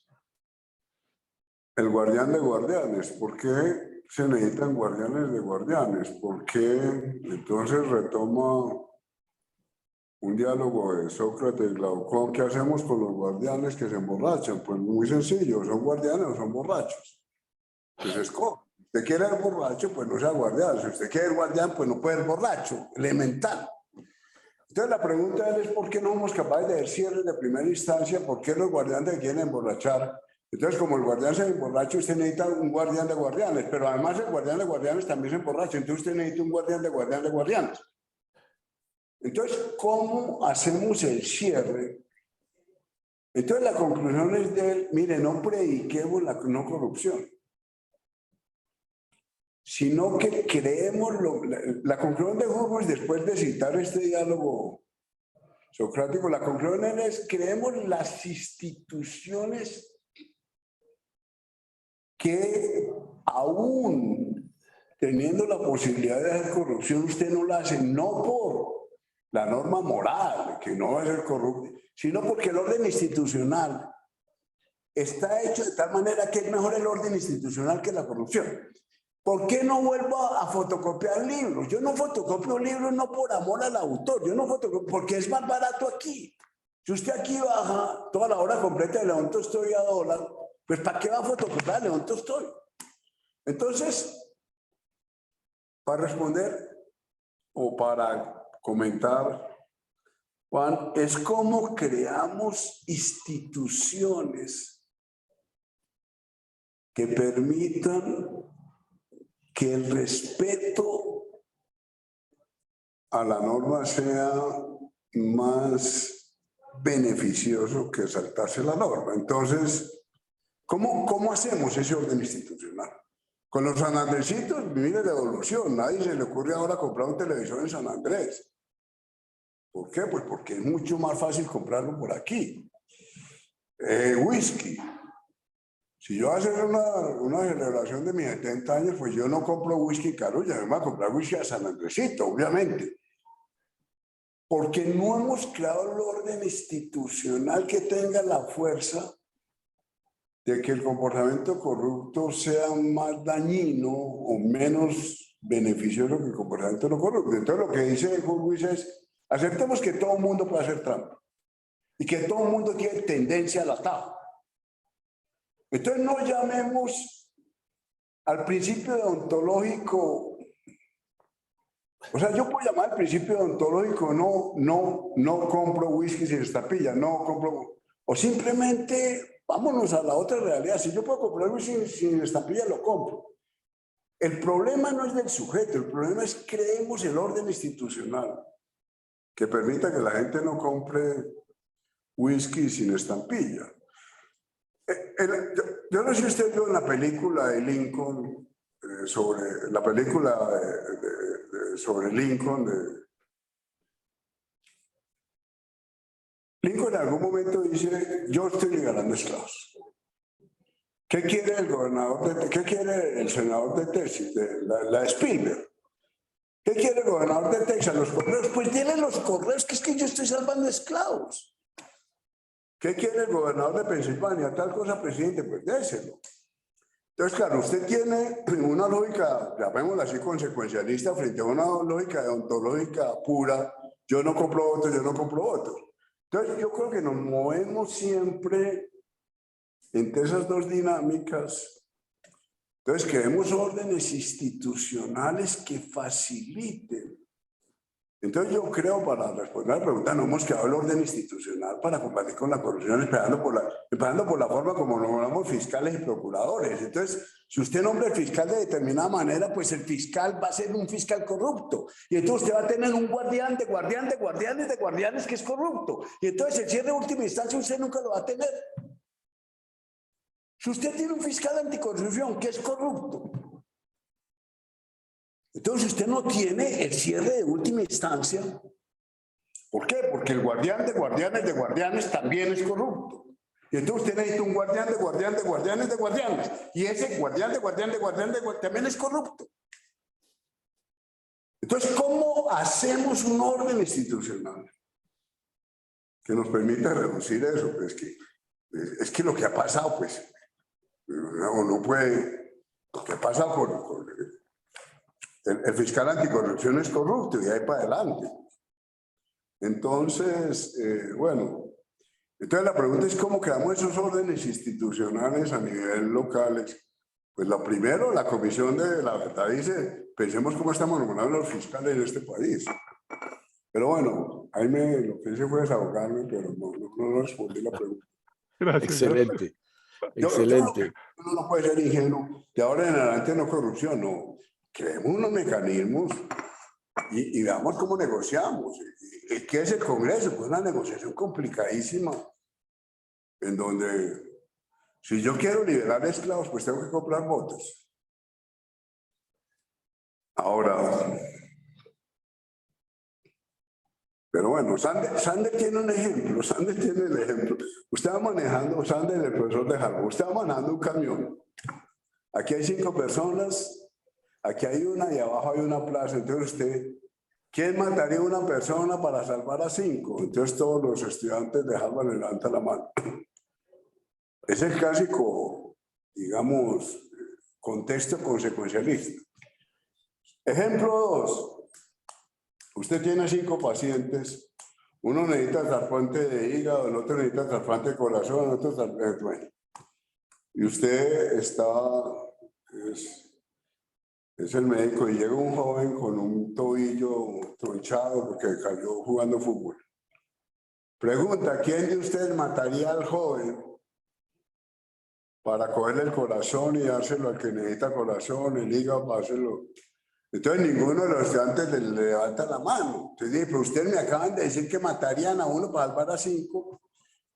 el guardián de guardianes. ¿Por qué se necesitan guardianes de guardianes? ¿Por qué? Entonces retoma un diálogo de Sócrates y Glaucón. ¿Qué hacemos con los guardianes que se emborrachan? Pues muy sencillo, ¿son guardianes o son borrachos? Pues escoge. Si usted quiere ser borracho, pues no sea guardián. Si usted quiere ser guardián, pues no puede ser borracho. Elemental. Entonces la pregunta es ¿por qué no somos capaces de hacer cierres de primera instancia? ¿Por qué los guardianes se quieren emborrachar? Entonces, como el guardián se emborracha, usted necesita un guardián de guardianes, pero además el guardián de guardianes también se emborracha, entonces usted necesita un guardián de guardianes. Entonces, ¿cómo hacemos el cierre? Entonces, la conclusión es mire, no prediquemos la no corrupción, sino que creemos, la conclusión de Hurwitz, después de citar este diálogo socrático, la conclusión es creemos las instituciones que aún teniendo la posibilidad de hacer corrupción, usted no la hace, no por la norma moral, que no va a ser corrupto, sino porque el orden institucional está hecho de tal manera que es mejor el orden institucional que la corrupción. ¿Por qué no vuelvo a fotocopiar libros? Yo no fotocopio libros no por amor al autor, yo no fotocopio porque es más barato aquí. Si usted aquí baja toda la obra completa de León Tolstoy a $1, pues ¿para qué va a fotocopiar a León Tolstoy? Entonces, para responder o para comentar, Juan, es cómo creamos instituciones que permitan que el respeto a la norma sea más beneficioso que saltarse la norma. Entonces, ¿cómo hacemos ese orden institucional? Con los sanandresitos vivir de evolución. Nadie se le ocurre ahora comprar un televisor en San Andrés. ¿Por qué? Pues porque es mucho más fácil comprarlo por aquí. Whisky. Si yo hacer una celebración de mis 70 años, pues yo no compro whisky Carulla, me voy a comprar whisky a San Andresito, obviamente. Porque no hemos creado el orden institucional que tenga la fuerza de que el comportamiento corrupto sea más dañino o menos beneficioso que el comportamiento no corrupto. Entonces lo que dice Luis es, aceptemos que todo el mundo puede hacer trampa y que todo el mundo tiene tendencia al atajo. Entonces no llamemos al principio deontológico, o sea, yo puedo llamar al principio deontológico no compro whisky sin estampilla, no compro, o simplemente vámonos a la otra realidad. Si yo puedo comprar whisky sin estampilla, lo compro. El problema no es del sujeto, el problema es creemos el orden institucional que permita que la gente no compre whisky sin estampilla. Yo no sé si usted vio en la película de Lincoln, sobre la película sobre Lincoln. Lincoln en algún momento dice, yo estoy liberando esclavos. ¿Qué quiere el gobernador qué quiere el senador de Texas, la Spielberg? ¿Qué quiere el gobernador de Texas? Los correos. Pues denle los correos, que es que yo estoy salvando esclavos. ¿Qué quiere el gobernador de Pensilvania? Tal cosa, presidente, pues déselo. Entonces, claro, usted tiene una lógica, llamémosla así, consecuencialista frente a una lógica deontológica pura. Yo no compro votos, yo no compro votos. Entonces, yo creo que nos movemos siempre entre esas dos dinámicas. Entonces, queremos órdenes institucionales que faciliten. Entonces, yo creo, para responder a la pregunta, no hemos creado el orden institucional para combatir con la corrupción, empezando por la forma como nombramos fiscales y procuradores. Entonces, si usted nombra el fiscal de determinada manera, pues el fiscal va a ser un fiscal corrupto. Y entonces usted va a tener un guardián de guardianes que es corrupto. Y entonces el cierre de última instancia usted nunca lo va a tener. Si usted tiene un fiscal anticorrupción que es corrupto, entonces usted no tiene el cierre de última instancia. ¿Por qué? Porque el guardián de guardianes también es corrupto. Y entonces usted necesita un guardián de guardianes. Y ese guardián de guardianes también es corrupto. Entonces, ¿cómo hacemos un orden institucional que nos permita reducir eso? Pues es que lo que ha pasado, pues, no puede, lo que ha pasado con el fiscal anticorrupción es corrupto y ahí para adelante. Entonces, bueno, entonces la pregunta es cómo creamos esos órdenes institucionales a nivel local. Pues lo primero, la Comisión de la Verdad dice, pensemos cómo estamos nombrando los fiscales en este país. Pero bueno, ahí lo que hice fue desahogarme, pero no respondí la pregunta. Gracias. Excelente, excelente. Uno no puede ser ingenuo, de ahora en adelante no corrupción, no. Creemos unos mecanismos y veamos cómo negociamos. ¿Qué es el Congreso? Pues una negociación complicadísima, en donde si yo quiero liberar esclavos, pues tengo que comprar votos. Ahora, pero bueno, Sander tiene un ejemplo, Sander tiene el ejemplo. Usted va manejando, Sander, el profesor de Harvard, usted va manejando un camión. Aquí hay 5 personas. Aquí hay una y abajo hay una plaza. Entonces usted, ¿quién mataría a una persona para salvar a 5? Entonces todos los estudiantes de Harvard levantan la mano. Es el clásico, digamos, contexto consecuencialista. Ejemplo 2. Usted tiene 5 pacientes. Uno necesita trasplante de hígado, el otro necesita trasplante de corazón, el otro trasplante... Bueno. Y usted está... Es el médico y llega un joven con un tobillo tronchado porque cayó jugando fútbol. Pregunta, ¿quién de ustedes mataría al joven para cogerle el corazón y dárselo al que necesita corazón, el hígado, para dárselo? Entonces ninguno de los estudiantes le levanta la mano. Entonces dije, pero ustedes me acaban de decir que matarían a uno para salvar a 5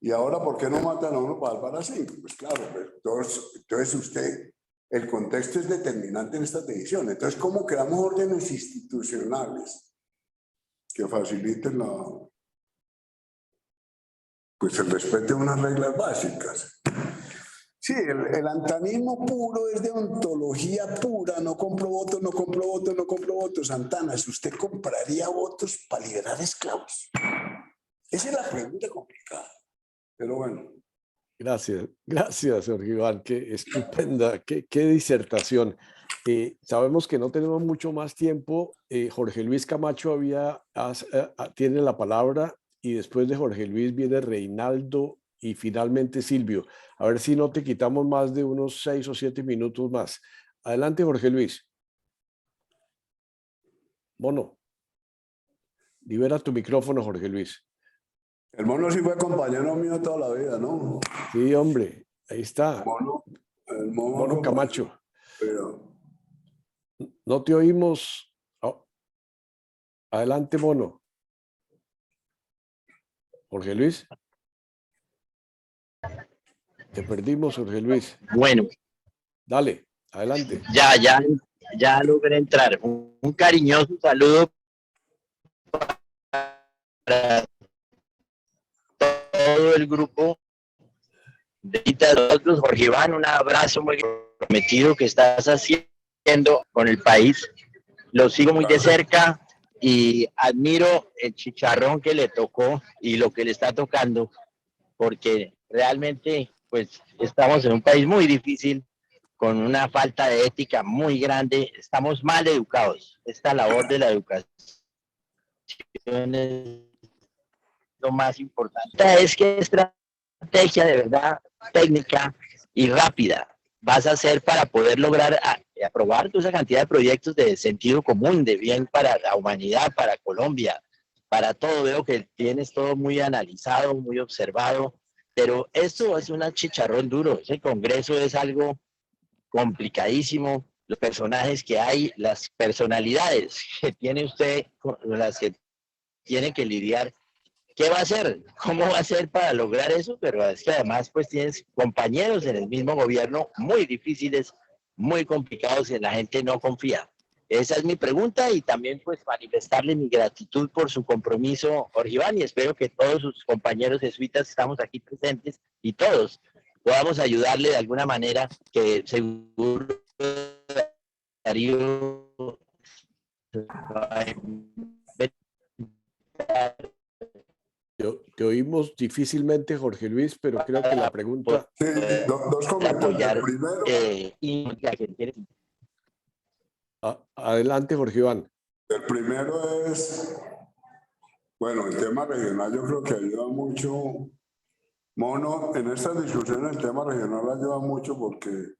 y ahora ¿por qué no matan a uno para salvar a 5? Pues claro, pues, entonces usted... El contexto es determinante en estas decisiones. Entonces, ¿cómo creamos órdenes institucionales que faciliten el respeto de unas reglas básicas? Sí, el antanismo puro es de ontología pura. No compro votos, no compro votos, no compro votos. Santana, si usted compraría votos para liberar esclavos. Esa es la pregunta complicada. Pero bueno. Gracias, Jorge Iván, qué estupenda, qué disertación. Sabemos que no tenemos mucho más tiempo. Jorge Luis Camacho tiene la palabra y después de Jorge Luis viene Reinaldo y finalmente Silvio. A ver si no te quitamos más de unos 6 o 7 minutos más. Adelante, Jorge Luis. Mono, libera tu micrófono, Jorge Luis. El mono sí fue compañero mío toda la vida, ¿no? Sí, hombre, ahí está. El Mono Camacho. Pero... No te oímos. Oh. Adelante, Mono. Jorge Luis. Te perdimos, Jorge Luis. Bueno. Dale, adelante. Ya logré entrar. Un cariñoso saludo para todo el grupo de nosotros. Jorge Iván, un abrazo muy comprometido que estás haciendo con el país. Lo sigo muy de cerca y admiro el chicharrón que le tocó y lo que le está tocando, porque realmente pues estamos en un país muy difícil, con una falta de ética muy grande. Estamos mal educados. Esta labor de la educación es lo más importante. Es que estrategia de verdad técnica y rápida vas a hacer para poder lograr aprobar toda esa cantidad de proyectos de sentido común, de bien para la humanidad, para Colombia, para todo. Veo que tienes todo muy analizado, muy observado, pero esto es un chicharrón duro. Ese Congreso es algo complicadísimo. Los personajes que hay, las personalidades que tiene usted, con las que tiene que lidiar. ¿Qué va a hacer? ¿Cómo va a hacer para lograr eso? Pero es que además pues tienes compañeros en el mismo gobierno muy difíciles, muy complicados y la gente no confía. Esa es mi pregunta y también pues manifestarle mi gratitud por su compromiso, Jorge Iván, y espero que todos sus compañeros jesuitas estamos aquí presentes y todos podamos ayudarle de alguna manera, que seguro Darío Te oímos difícilmente, Jorge Luis, pero creo que la pregunta... Sí, dos comentarios. Primero, adelante, Jorge Iván. el primero es, bueno, el tema regional yo creo que ayuda mucho. Mono, en estas discusiones el tema regional ayuda mucho porque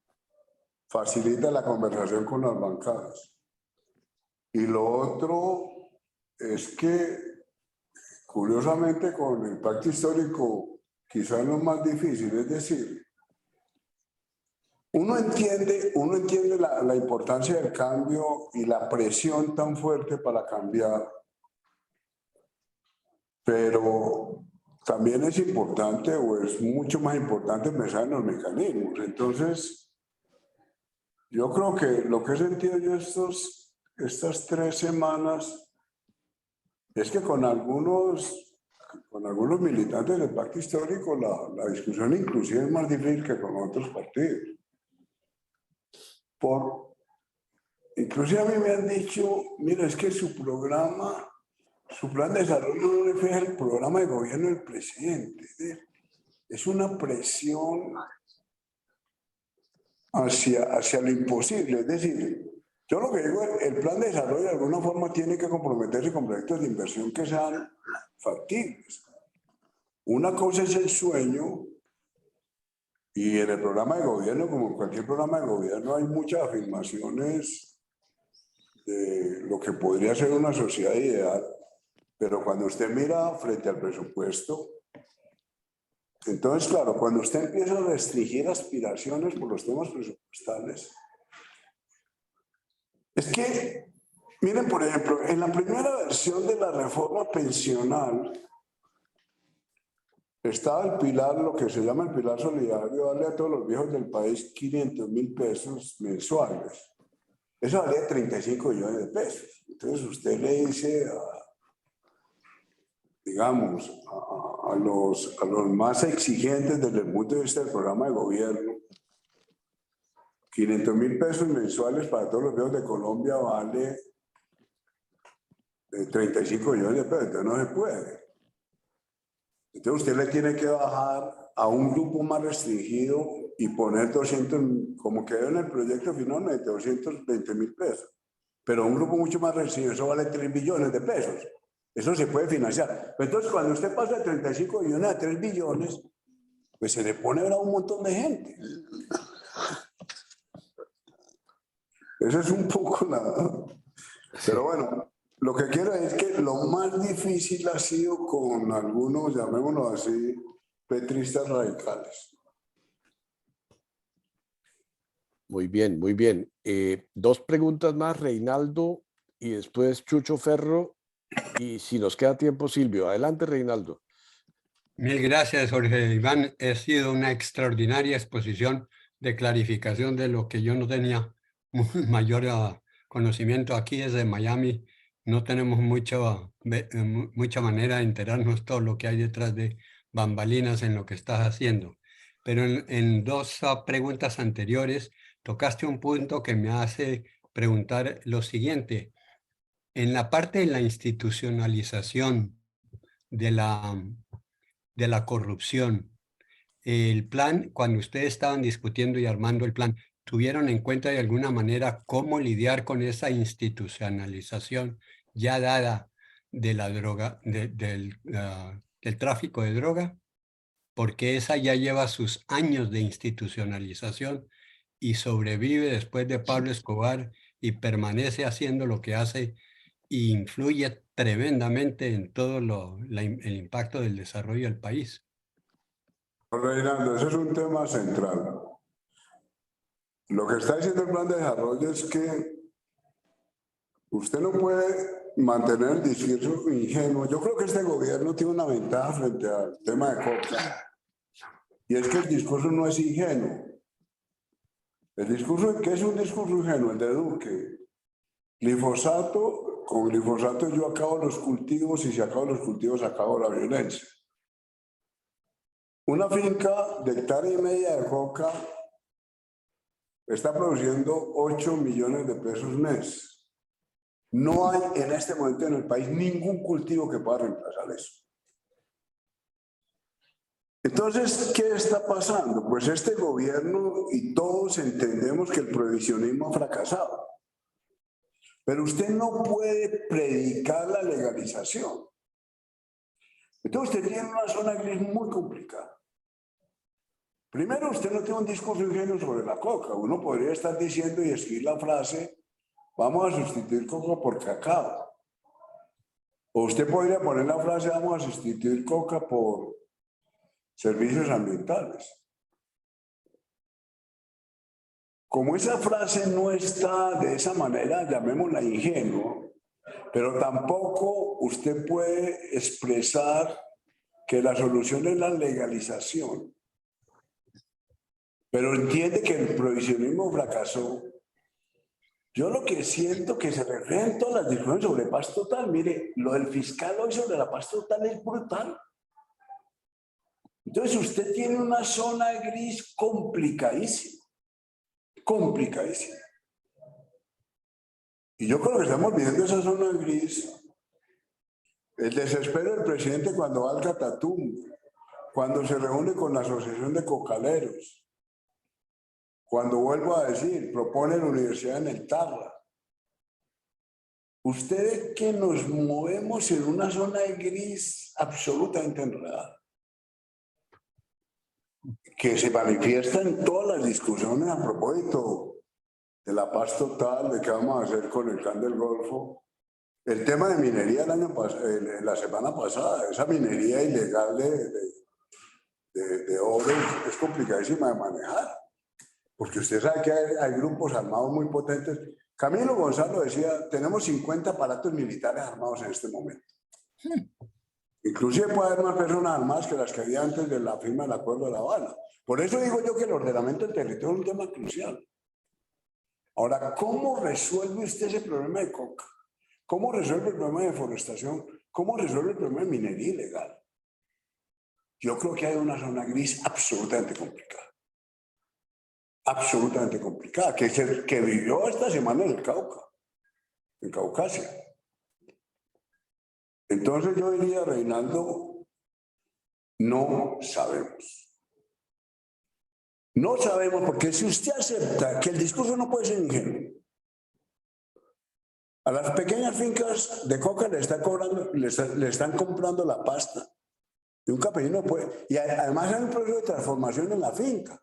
facilita la conversación con las bancadas. Y lo otro es que, curiosamente, con el pacto histórico, quizás lo más difícil, es decir, uno entiende la importancia del cambio y la presión tan fuerte para cambiar, pero también es importante, o es mucho más importante, pensar en los mecanismos. Entonces, yo creo que lo que he sentido yo estas 3 semanas es que con algunos militantes del pacto histórico la discusión inclusive es más difícil que con otros partidos. Inclusive a mí me han dicho, mira, es que su plan de desarrollo no refleja el programa de gobierno del presidente. Es una presión hacia lo imposible. Es decir, yo lo que digo, el plan de desarrollo de alguna forma tiene que comprometerse con proyectos de inversión que sean factibles. Una cosa es el sueño, y en el programa de gobierno, como en cualquier programa de gobierno, hay muchas afirmaciones de lo que podría ser una sociedad ideal, pero cuando usted mira frente al presupuesto, entonces, claro, cuando usted empieza a restringir aspiraciones por los temas presupuestales, es que, miren, por ejemplo, en la primera versión de la reforma pensional estaba el pilar, lo que se llama el pilar solidario, darle a todos los viejos del país 500.000 pesos mensuales. Eso valía 35 millones de pesos. Entonces usted le dice digamos, a los más exigentes desde el punto de vista del programa de gobierno, 500.000 pesos mensuales para todos los viejos de Colombia vale 35 millones de pesos, entonces no se puede. Entonces usted le tiene que bajar a un grupo más restringido y poner 200, como quedó en el proyecto final, 220.000 pesos. Pero un grupo mucho más reducido, eso vale 3 billones de pesos. Eso se puede financiar. Pero entonces, cuando usted pasa de 35 billones a 3 billones, pues se le pone a un montón de gente. Eso es un poco la... Pero bueno, lo que quiero es que lo más difícil ha sido con algunos, llamémoslo así, petristas radicales. Muy bien, muy bien. Dos preguntas más, Reinaldo, y después Chucho Ferro, y si nos queda tiempo, Silvio. Adelante, Reinaldo. Mil gracias, Jorge Iván. Ha sido una extraordinaria exposición de clarificación de lo que yo no tenía mayor conocimiento. Aquí desde Miami no tenemos mucha manera de enterarnos todo lo que hay detrás de bambalinas en lo que estás haciendo. Pero en dos preguntas anteriores tocaste un punto que me hace preguntar lo siguiente. En la parte de la institucionalización de la corrupción, el plan, cuando ustedes estaban discutiendo y armando el plan, ¿tuvieron en cuenta de alguna manera cómo lidiar con esa institucionalización ya dada de la droga, del tráfico de droga? Porque esa ya lleva sus años de institucionalización y sobrevive después de Pablo Escobar y permanece haciendo lo que hace e influye tremendamente en todo el impacto del desarrollo del país. Reinaldo, ese es un tema central. Lo que está diciendo el plan de desarrollo es que usted no puede mantener el discurso ingenuo. Yo creo que este gobierno tiene una ventaja frente al tema de Coca, y es que el discurso no es ingenuo. El discurso, ¿qué es un discurso ingenuo? El de Duque. Glifosato, con glifosato yo acabo los cultivos, y si acabo los cultivos acabo la violencia. Una finca de 1,5 hectáreas de coca está produciendo 8 millones de pesos mes. No hay en este momento en el país ningún cultivo que pueda reemplazar eso. Entonces, ¿qué está pasando? Pues este gobierno y todos entendemos que el prohibicionismo ha fracasado. Pero usted no puede predicar la legalización. Entonces usted tiene una zona gris muy complicada. Primero, usted no tiene un discurso ingenuo sobre la coca. Uno podría estar diciendo y escribir la frase, vamos a sustituir coca por cacao. O usted podría poner la frase, vamos a sustituir coca por servicios ambientales. Como esa frase no está de esa manera, llamémosla ingenua, pero tampoco usted puede expresar que la solución es la legalización. Pero entiende que el prohibicionismo fracasó. Yo lo que siento que se refleja en todas las discusiones sobre paz total. Mire, lo del fiscal hoy sobre la paz total es brutal. Entonces usted tiene una zona gris complicadísima. Complicadísima. Y yo creo que estamos viendo esa zona gris. El desespero del presidente cuando va al Catatumbo, cuando se reúne con la Asociación de Cocaleros, cuando vuelvo a decir, propone la universidad en el Tarra. Ustedes que nos movemos en una zona gris absolutamente enredada, que se manifiesta en todas las discusiones a propósito de la paz total, de qué vamos a hacer con el Plan del Golfo. El tema de minería la semana pasada, esa minería ilegal de oro es complicadísima de manejar. Porque usted sabe que hay grupos armados muy potentes. Camilo Gonzalo decía, tenemos 50 aparatos militares armados en este momento. Inclusive puede haber más personas armadas que las que había antes de la firma del Acuerdo de La Habana. Por eso digo yo que el ordenamiento del territorio es un tema crucial. Ahora, ¿cómo resuelve usted ese problema de coca? ¿Cómo resuelve el problema de deforestación? ¿Cómo resuelve el problema de minería ilegal? Yo creo que hay una zona gris absolutamente complicada. Absolutamente complicada, que vivió esta semana en el Cauca, en Caucasia. Entonces yo diría, Reinaldo, no sabemos. No sabemos, porque si usted acepta que el discurso no puede ser ingenuo, a las pequeñas fincas de coca le están comprando la pasta. Y un campesino puede. Y además hay un proceso de transformación en la finca.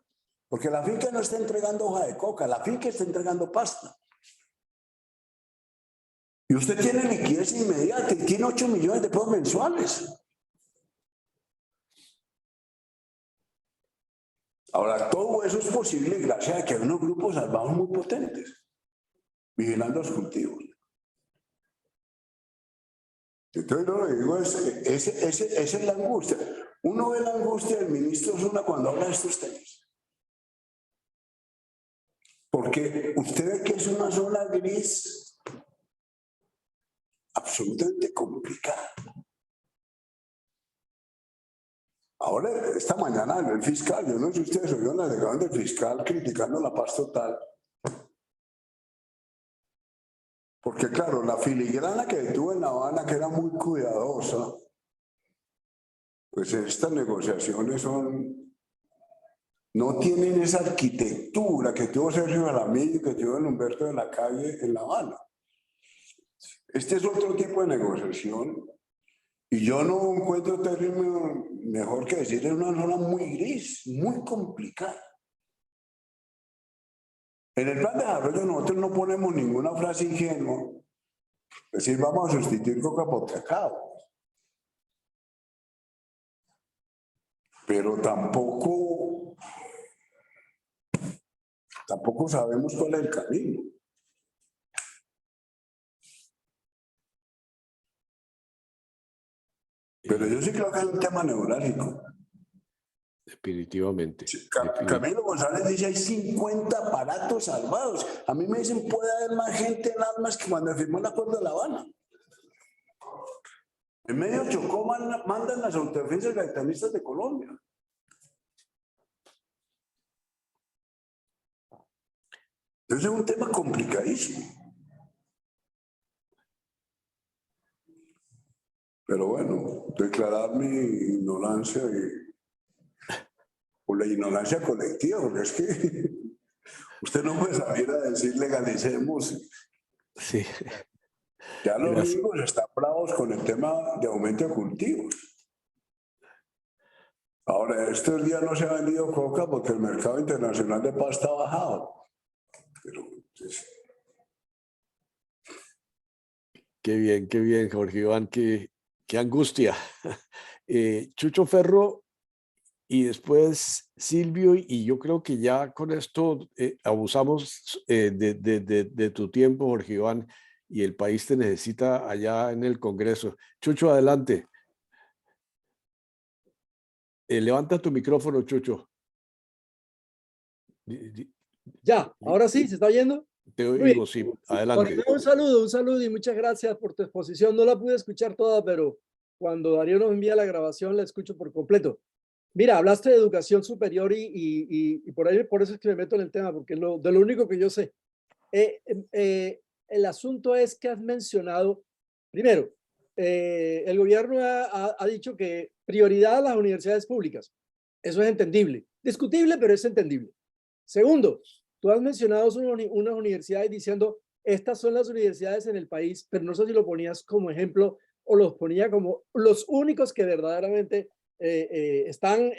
Porque la finca no está entregando hoja de coca, la finca está entregando pasta. Y usted tiene liquidez inmediata y tiene 8 millones de pesos mensuales. Ahora, todo eso es posible gracias a que hay unos grupos armados muy potentes, vigilando los cultivos. Entonces, lo que digo es, esa es la angustia. Uno ve la angustia del ministro Osuna cuando habla de estos temas. Porque usted ve que es una zona gris absolutamente complicada. Ahora, esta mañana, el fiscal, yo no sé si ustedes oyeron la declaración del fiscal criticando la paz total. Porque claro, la filigrana que tuvo en La Habana, que era muy cuidadosa, pues estas negociaciones no tienen esa arquitectura que tuvo Sergio Jaramillo y que tuvo el Humberto de la Calle en La Habana. Este es otro tipo de negociación y yo no encuentro término mejor que decir es una zona muy gris, muy complicada. En el plan de desarrollo nosotros no ponemos ninguna frase ingenua, es decir, vamos a sustituir coca por cacao. Pero tampoco sabemos cuál es el camino. Pero yo sí creo que es un tema neurálgico. Definitivamente. Camilo González dice hay 50 aparatos salvados. A mí me dicen puede haber más gente en armas que cuando firmó el acuerdo de La Habana. En medio de Chocó mandan las autodefensas gaitanistas de Colombia. Entonces es un tema complicadísimo. Pero bueno, declarar mi ignorancia o la ignorancia colectiva, porque es que usted no puede salir a decir legalicemos. Sí. Ya los gringos están bravos con el tema de aumento de cultivos. Ahora, estos días no se ha vendido coca porque el mercado internacional de pasta ha bajado. Pero, pues... Qué bien, Jorge Iván, qué angustia. Chucho Ferro y después Silvio, y yo creo que ya con esto abusamos de tu tiempo, Jorge Iván, y el país te necesita allá en el Congreso. Chucho, adelante. Levanta tu micrófono, Chucho. Ya, ahora sí, ¿se está oyendo? Te oigo, sí, adelante. Un saludo y muchas gracias por tu exposición. No la pude escuchar toda, pero cuando Darío nos envía la grabación la escucho por completo. Mira, hablaste de educación superior y por eso es que me meto en el tema, porque es de lo único que yo sé. El asunto es que has mencionado, primero, el gobierno ha dicho que prioridad a las universidades públicas. Eso es entendible. Discutible, pero es entendible. Segundo, tú has mencionado unas universidades diciendo, estas son las universidades en el país, pero no sé si lo ponías como ejemplo o los ponía como los únicos que verdaderamente están,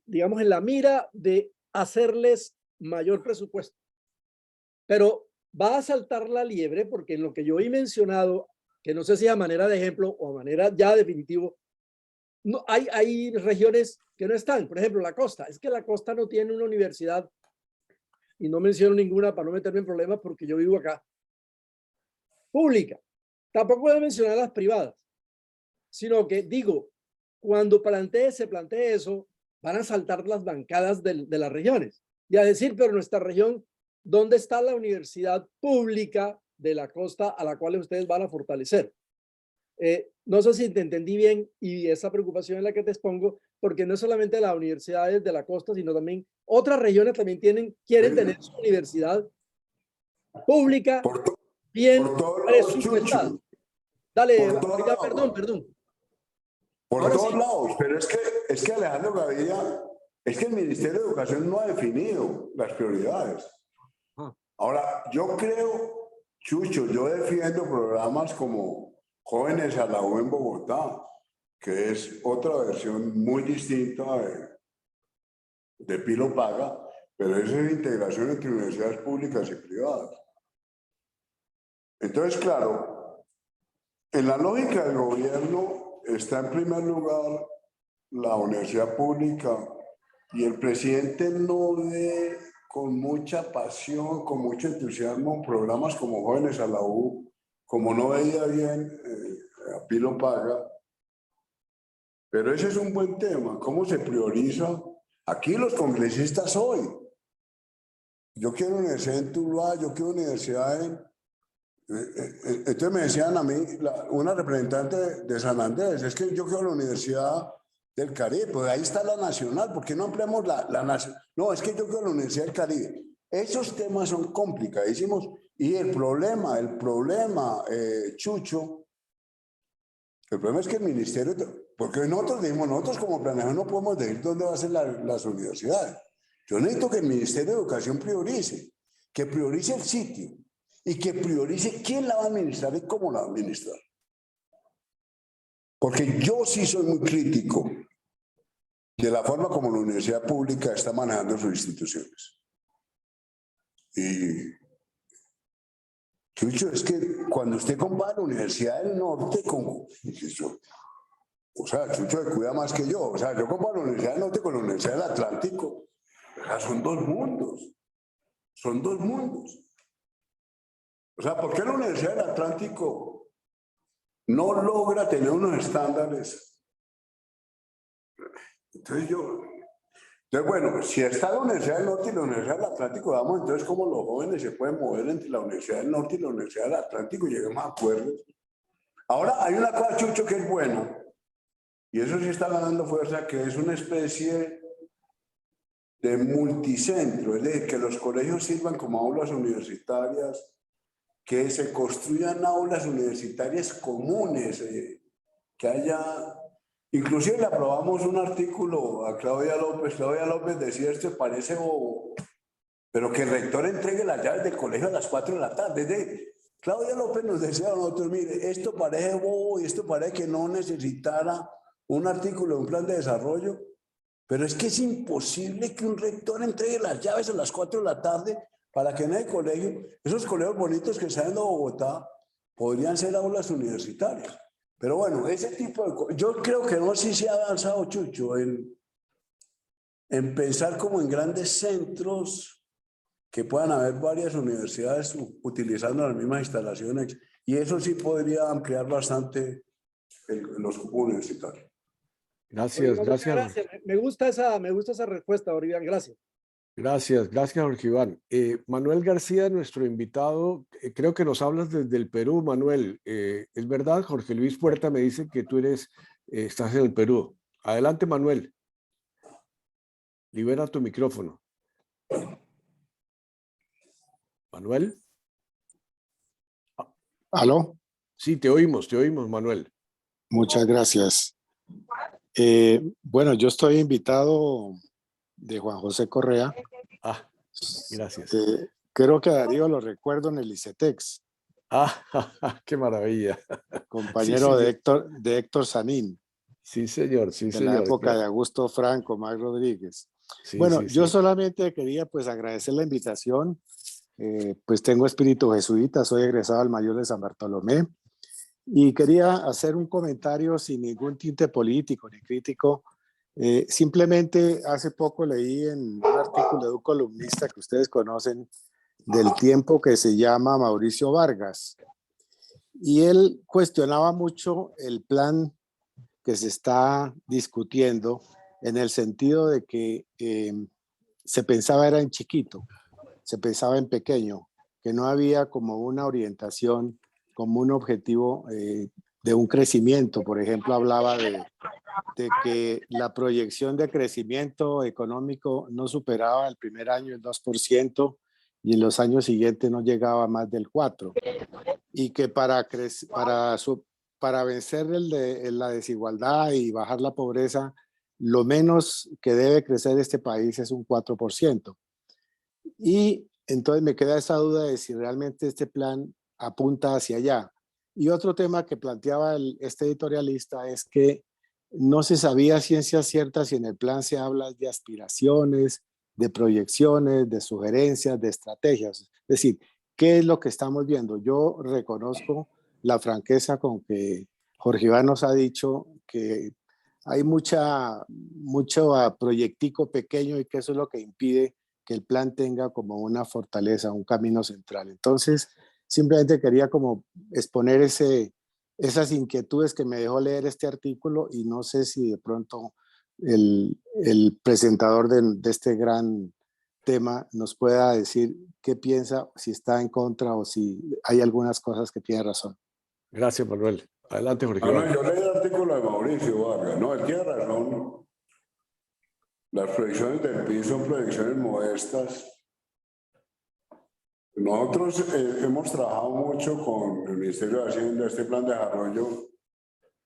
digamos, en la mira de hacerles mayor presupuesto. Pero va a saltar la liebre porque en lo que yo he mencionado, que no sé si a manera de ejemplo o a manera ya definitivo, no, hay regiones que no están. Por ejemplo, la costa. Es que la costa no tiene una universidad y no menciono ninguna para no meterme en problemas porque yo vivo acá. Pública. Tampoco voy a mencionar las privadas, sino que digo, cuando se plantee eso, van a saltar las bancadas de las regiones y a decir, pero nuestra región, ¿dónde está la universidad pública de la costa a la cual ustedes van a fortalecer? No sé si te entendí bien y esa preocupación es la que te expongo, porque no es solamente las universidades de la costa, sino también otras regiones también quieren tener su universidad pública bien presupuestada. Dale, perdón. Por todos lados, pero es que Alejandro Gaviria es que el Ministerio de Educación no ha definido las prioridades. Ahora, yo creo, Chucho, yo defiendo programas como Jóvenes a la U en Bogotá, que es otra versión muy distinta de Pilo Paga, pero eso es integración entre universidades públicas y privadas. Entonces, claro, en la lógica del gobierno está en primer lugar la universidad pública y el presidente no ve con mucha pasión, con mucho entusiasmo programas como Jóvenes a la U, como no veía bien a Pilo Paga. Pero ese es un buen tema, ¿cómo se prioriza? Aquí los congresistas hoy. Yo quiero universidad en Tuluá, yo quiero universidad en... Entonces me decían a mí, una representante de San Andrés, es que yo quiero la Universidad del Caribe, pues ahí está la nacional, ¿por qué no ampliamos la nacional? No, es que yo quiero la Universidad del Caribe. Esos temas son complicadísimos y el problema, Chucho, el problema es que el ministerio, porque nosotros dijimos, nosotros como planeadores no podemos decir dónde van a ser las universidades. Yo necesito que el Ministerio de Educación priorice, que priorice el sitio y que priorice quién la va a administrar y cómo la va a administrar. Porque yo sí soy muy crítico de la forma como la universidad pública está manejando sus instituciones. Y Chucho, es que cuando usted compara la Universidad del Norte con... O sea, Chucho se cuida más que yo. O sea, yo comparo la Universidad del Norte con la Universidad del Atlántico. O sea, son dos mundos. Son dos mundos. O sea, ¿por qué la Universidad del Atlántico no logra tener unos estándares? Entonces bueno, si está la Universidad del Norte y la Universidad del Atlántico, vamos, entonces cómo los jóvenes se pueden mover entre la Universidad del Norte y la Universidad del Atlántico y lleguemos a acuerdos. Ahora, hay una cosa, Chucho, que es bueno, y eso sí está ganando fuerza, que es una especie de multicentro, es decir, que los colegios sirvan como aulas universitarias, que se construyan aulas universitarias comunes, que haya... Inclusive le aprobamos un artículo a Claudia López. Claudia López decía, esto parece bobo, pero que el rector entregue las llaves del colegio a las 4 de la tarde. Claudia López nos decía a nosotros, mire, esto parece bobo y esto parece que no necesitara un artículo de un plan de desarrollo, pero es que es imposible que un rector entregue las llaves a las 4 de la tarde para que en el colegio, esos colegios bonitos que salen de Bogotá, podrían ser aulas universitarias. Pero bueno, ese tipo de cosas, yo creo que no sé si se ha avanzado, Chucho, en pensar como en grandes centros que puedan haber varias universidades utilizando las mismas instalaciones, y eso sí podría ampliar bastante los cupos universitarios. Gracias, gracias. Me gusta esa respuesta, Orián, gracias. Gracias, Jorge Iván. Manuel García, nuestro invitado, creo que nos hablas desde el Perú, Manuel. ¿Es verdad? Jorge Luis Puerta me dice que tú estás en el Perú. Adelante, Manuel. Libera tu micrófono. Manuel. ¿Aló? Sí, te oímos, Manuel. Muchas gracias. Bueno, yo estoy invitado de Juan José Correa. Gracias. Creo que a Darío lo recuerdo en el ICETEX. Qué maravilla. Compañero sí, de Héctor Sanín. Sí, señor, sí, de la época de Augusto Franco, Mac Rodríguez. Sí, bueno, sí, yo sí. solamente quería pues agradecer la invitación. Pues tengo espíritu jesuita, soy egresado al Mayor de San Bartolomé y quería hacer un comentario sin ningún tinte político ni crítico. Simplemente hace poco leí en un artículo de un columnista que ustedes conocen del Tiempo que se llama Mauricio Vargas, y él cuestionaba mucho el plan que se está discutiendo en el sentido de que se pensaba era en chiquito, se pensaba en pequeño, que no había como una orientación, como un objetivo de un crecimiento. Por ejemplo, hablaba de que la proyección de crecimiento económico no superaba el primer año el 2% y en los años siguientes no llegaba a más del 4%. Y que para vencer la desigualdad y bajar la pobreza lo menos que debe crecer este país es un 4%. Y entonces me queda esa duda de si realmente este plan apunta hacia allá. Y otro tema que planteaba este editorialista es que no se sabía a ciencia cierta si en el plan se habla de aspiraciones, de proyecciones, de sugerencias, de estrategias. Es decir, ¿qué es lo que estamos viendo? Yo reconozco la franqueza con que Jorge Iván nos ha dicho que hay mucho proyectico pequeño y que eso es lo que impide que el plan tenga como una fortaleza, un camino central. Entonces, simplemente quería como exponer esas inquietudes que me dejó leer este artículo y no sé si de pronto el presentador de este gran tema nos pueda decir qué piensa, si está en contra o si hay algunas cosas que tiene razón. Gracias, Manuel. Adelante, Jorge No, Iván. yo leí el artículo de Mauricio Vargas. No, él tiene razón. Las proyecciones del PIB son proyecciones modestas. Nosotros hemos trabajado mucho con el Ministerio de Hacienda. Este plan de desarrollo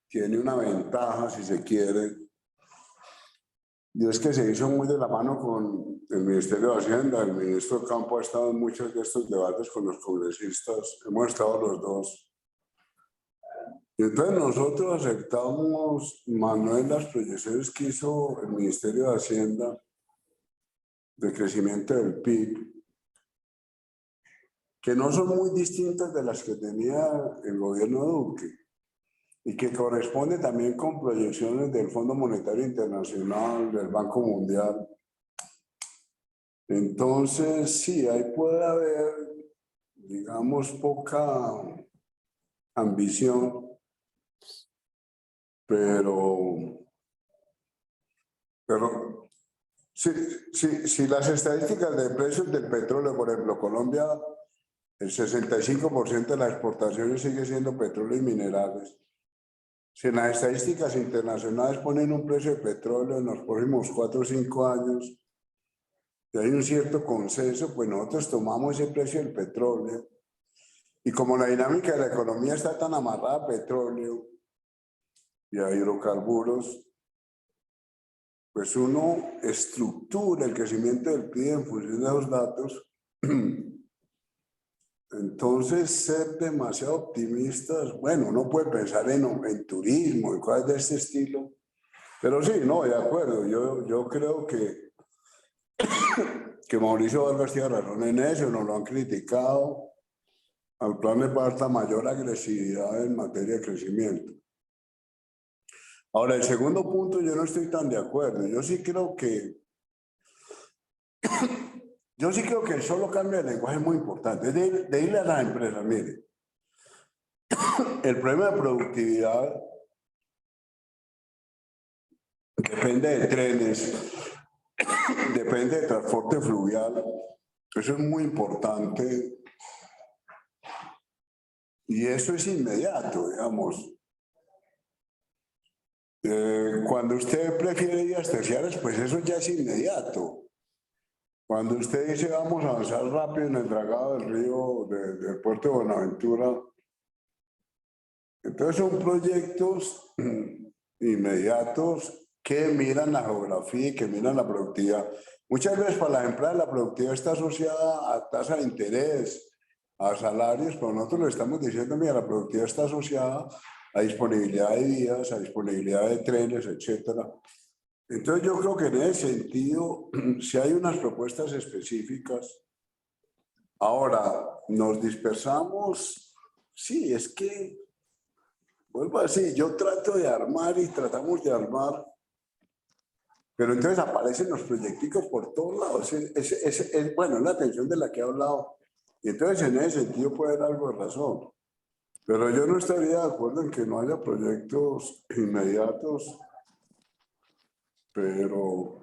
tiene una ventaja, si se quiere, y es que se hizo muy de la mano con el Ministerio de Hacienda. El ministro Campo ha estado en muchos de estos debates con los congresistas. Hemos estado los dos. Y entonces nosotros aceptamos, Manuel, las proyecciones que hizo el Ministerio de Hacienda de crecimiento del PIB, que no son muy distintas de las que tenía el gobierno Duque y que corresponde también con proyecciones del Fondo Monetario Internacional, del Banco Mundial. Entonces, sí, ahí puede haber, digamos, poca ambición, pero si las estadísticas de precios del petróleo, por ejemplo, Colombia, el 65% de las exportaciones sigue siendo petróleo y minerales. Si en las estadísticas internacionales ponen un precio de petróleo en los próximos 4 o 5 años, y hay un cierto consenso, pues nosotros tomamos ese precio del petróleo. Y como la dinámica de la economía está tan amarrada a petróleo y a hidrocarburos, pues uno estructura el crecimiento del PIB en función de los datos. Entonces, ser demasiado optimistas, bueno, uno puede pensar en turismo y cosas de este estilo, pero sí, no, de acuerdo, yo creo que Mauricio Vargas tiene razón en eso, nos lo han criticado. Al plan le falta mayor agresividad en materia de crecimiento. Ahora, el segundo punto yo no estoy tan de acuerdo. Yo sí creo que el solo cambio de lenguaje es muy importante. Es de irle a las empresas, mire. El problema de productividad depende de trenes, depende de transporte fluvial. Eso es muy importante. Y eso es inmediato, digamos. Cuando usted prefiere vías terciarias, pues eso ya es inmediato. Cuando usted dice vamos a avanzar rápido en el dragado del río del puerto de Buenaventura, entonces son proyectos inmediatos que miran la geografía y que miran la productividad. Muchas veces para las empresas la productividad está asociada a tasa de interés, a salarios, pero nosotros le estamos diciendo, mira, la productividad está asociada a disponibilidad de vías, a disponibilidad de trenes, etcétera. Entonces yo creo que en ese sentido, si hay unas propuestas específicas. Ahora, nos dispersamos, sí, es que, vuelvo a decir, yo trato de armar y tratamos de armar, pero entonces aparecen los proyecticos por todos lados. Bueno, es la atención de la que he hablado. Y entonces en ese sentido puede haber algo de razón. Pero yo no estaría de acuerdo en que no haya proyectos inmediatos. Pero,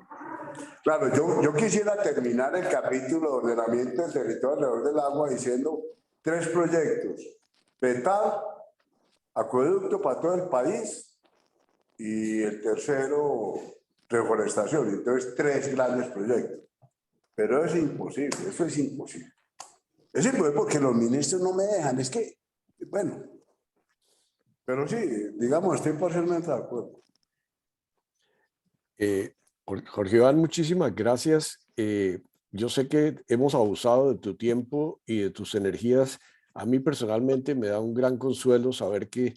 claro, yo quisiera terminar el capítulo de ordenamiento del territorio alrededor del agua diciendo 3 proyectos. PETAR, acueducto para todo el país, y el tercero, reforestación. Entonces, 3 grandes proyectos. Pero es imposible, eso es imposible. Es imposible porque los ministros no me dejan, es que, bueno, pero sí, digamos, estoy parcialmente de acuerdo. Jorge Iván, muchísimas gracias. Yo sé que hemos abusado de tu tiempo y de tus energías. A mí personalmente me da un gran consuelo saber que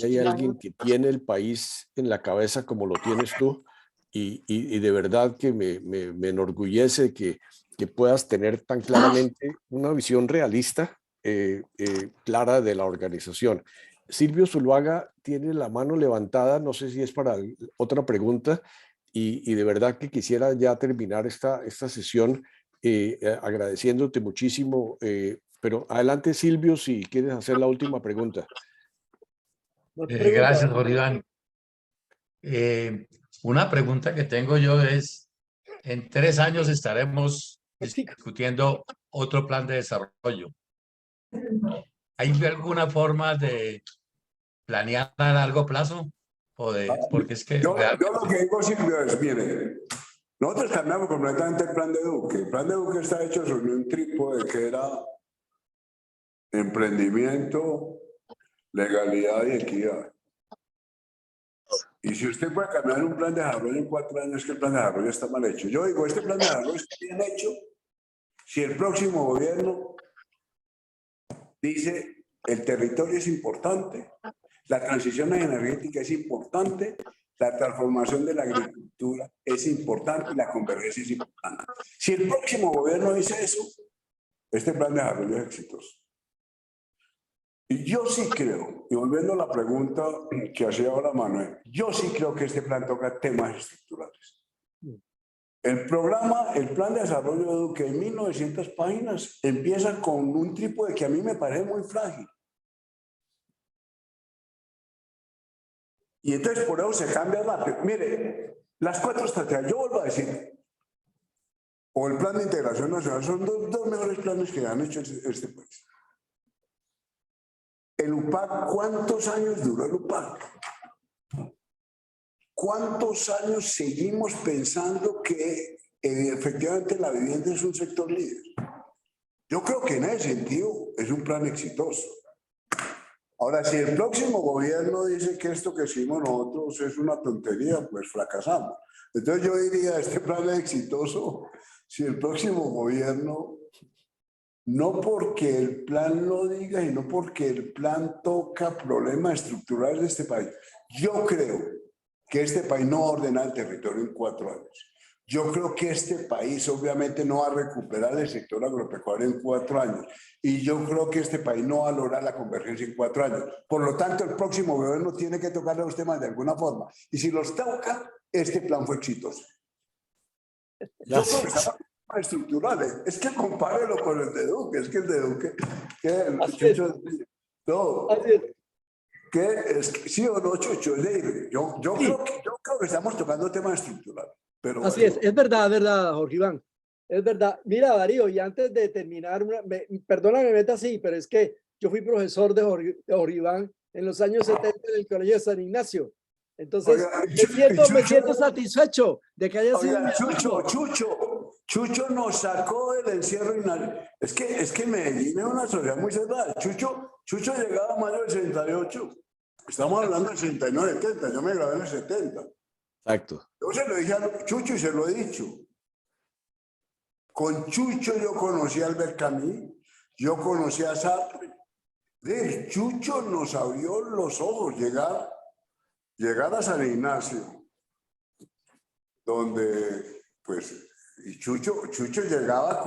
hay alguien que tiene el país en la cabeza como lo tienes tú y de verdad que me enorgullece que puedas tener tan claramente una visión realista, clara de la organización. Silvio Zuluaga tiene la mano levantada, no sé si es para otra pregunta, y de verdad que quisiera ya terminar esta sesión agradeciéndote muchísimo, pero adelante Silvio si quieres hacer la última pregunta. Gracias, Jorge Iván. Una pregunta que tengo yo es, en 3 años estaremos discutiendo otro plan de desarrollo. ¿Hay alguna forma de planear a largo plazo? Porque es que yo lo que digo, Silvio, es, mire, nosotros cambiamos completamente el plan de Duque. El plan de Duque está hecho sobre un trípode que era emprendimiento, legalidad y equidad. Y si usted puede cambiar un plan de desarrollo en 4 años, que el plan de desarrollo está mal hecho. Yo digo, este plan de desarrollo está bien hecho si el próximo gobierno dice el territorio es importante, la transición energética es importante, la transformación de la agricultura es importante y la convergencia es importante. Si el próximo gobierno dice eso, este plan de desarrollo es exitoso. Y yo sí creo, y volviendo a la pregunta que hacía ahora Manuel, yo sí creo que este plan toca temas estructurales. El plan de desarrollo de Duque en 1900 páginas empieza con un trípode que a mí me parece muy frágil. Y entonces por eso se cambia rápido. Mire, las 4 estrategias, yo vuelvo a decir, o el plan de integración nacional, son dos mejores planes que han hecho este país. El UPAC, ¿cuántos años duró el UPAC? ¿Cuántos años seguimos pensando que efectivamente la vivienda es un sector líder? Yo creo que en ese sentido es un plan exitoso. Ahora, si el próximo gobierno dice que esto que hicimos nosotros es una tontería, pues fracasamos. Entonces yo diría, este plan es exitoso si el próximo gobierno, no porque el plan lo diga y no porque el plan toca problemas estructurales de este país. Yo creo que este país no va a ordenar el territorio en 4 años. Yo creo que este país obviamente no va a recuperar el sector agropecuario en 4 años. Y yo creo que este país no va a lograr la convergencia en 4 años. Por lo tanto, el próximo gobierno tiene que tocarle los temas de alguna forma. Y si los toca, este plan fue exitoso. Yo creo que estaba estructurales. Es que compárelo con el de Duque. Es que el de Duque... ¿Sí o no, Chucho? Yo creo que estamos tocando temas estructurales. Pero así es verdad, Jorge Iván. Es verdad. Mira, Darío, y antes de terminar, perdóname, meta así, pero es que yo fui profesor de Jorge Iván en los años 70 en el Colegio de San Ignacio. Entonces, oiga, me siento satisfecho de que haya sido... Chucho nos sacó del encierro. Es que Medellín es una sociedad muy cerrada. Chucho llegaba a mayo del 68. Estamos hablando del 69, 70. Yo me grabé en el 70. Exacto. Yo se lo dije a Chucho y se lo he dicho. Con Chucho yo conocí a Albert Camus, yo conocí a Sartre. Chucho nos abrió los ojos, llegar a San Ignacio, donde, pues, y Chucho llegaba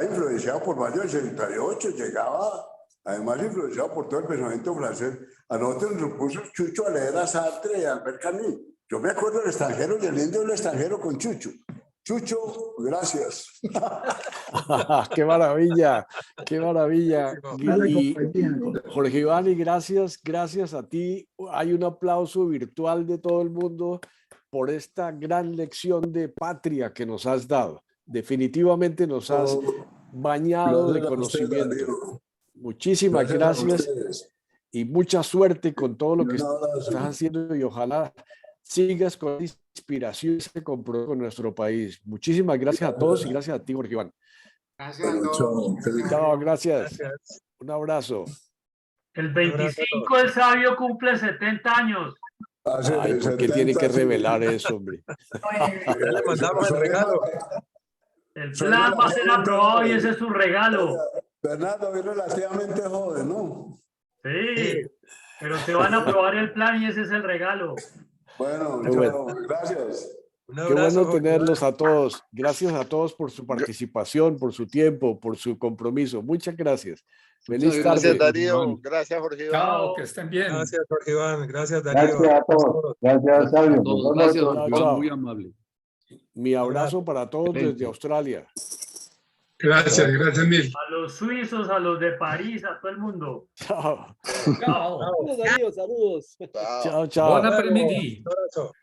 influenciado por mayo del 68, llegaba además influenciado por todo el pensamiento francés. A nosotros nos puso Chucho a leer a Sartre y a Albert Camus. Yo me acuerdo del extranjero y el indio del extranjero con Chucho. Chucho, gracias. ¡Qué maravilla! ¡Qué maravilla! Y Jorge Iván, y gracias a ti. Hay un aplauso virtual de todo el mundo por esta gran lección de patria que nos has dado. Definitivamente nos has bañado de conocimiento. Muchísimas gracias y mucha suerte con todo lo que estás haciendo y ojalá sigas con inspiración y ese compromiso con nuestro país. Muchísimas gracias a todos y gracias a ti, Jorge Iván. Gracias a todos. Chao, gracias. Un abrazo. El 25 el sabio cumple 70 años. Hace Ay, ¿por qué tiene que 70, sí. revelar eso, hombre? Ya le mandamos el regalo. El plan va a ser aprobado y ese es su regalo. Bernardo, es relativamente joven, ¿no? Sí, pero te van a aprobar el plan y ese es el regalo. Bueno, Qué bueno. gracias. Un Qué abrazo, bueno Jorge tenerlos Iván. a todos. Gracias a todos por su participación, por su tiempo, por su compromiso. Muchas gracias. Feliz Gracias, tarde. Darío. Gracias, Jorge Iván. Chao. Que estén bien. Gracias, Jorge Iván. Gracias, Darío. Gracias a todos. Gracias, Sabio. Gracias, Chao, chao. muy amable. Mi abrazo para todos desde Australia. Gracias, gracias mil. A los suizos, a los de París, a todo el mundo. Chao. Chao. Saludos, Darío, saludos. Chao, chao. Buon après-midi. Un abrazo.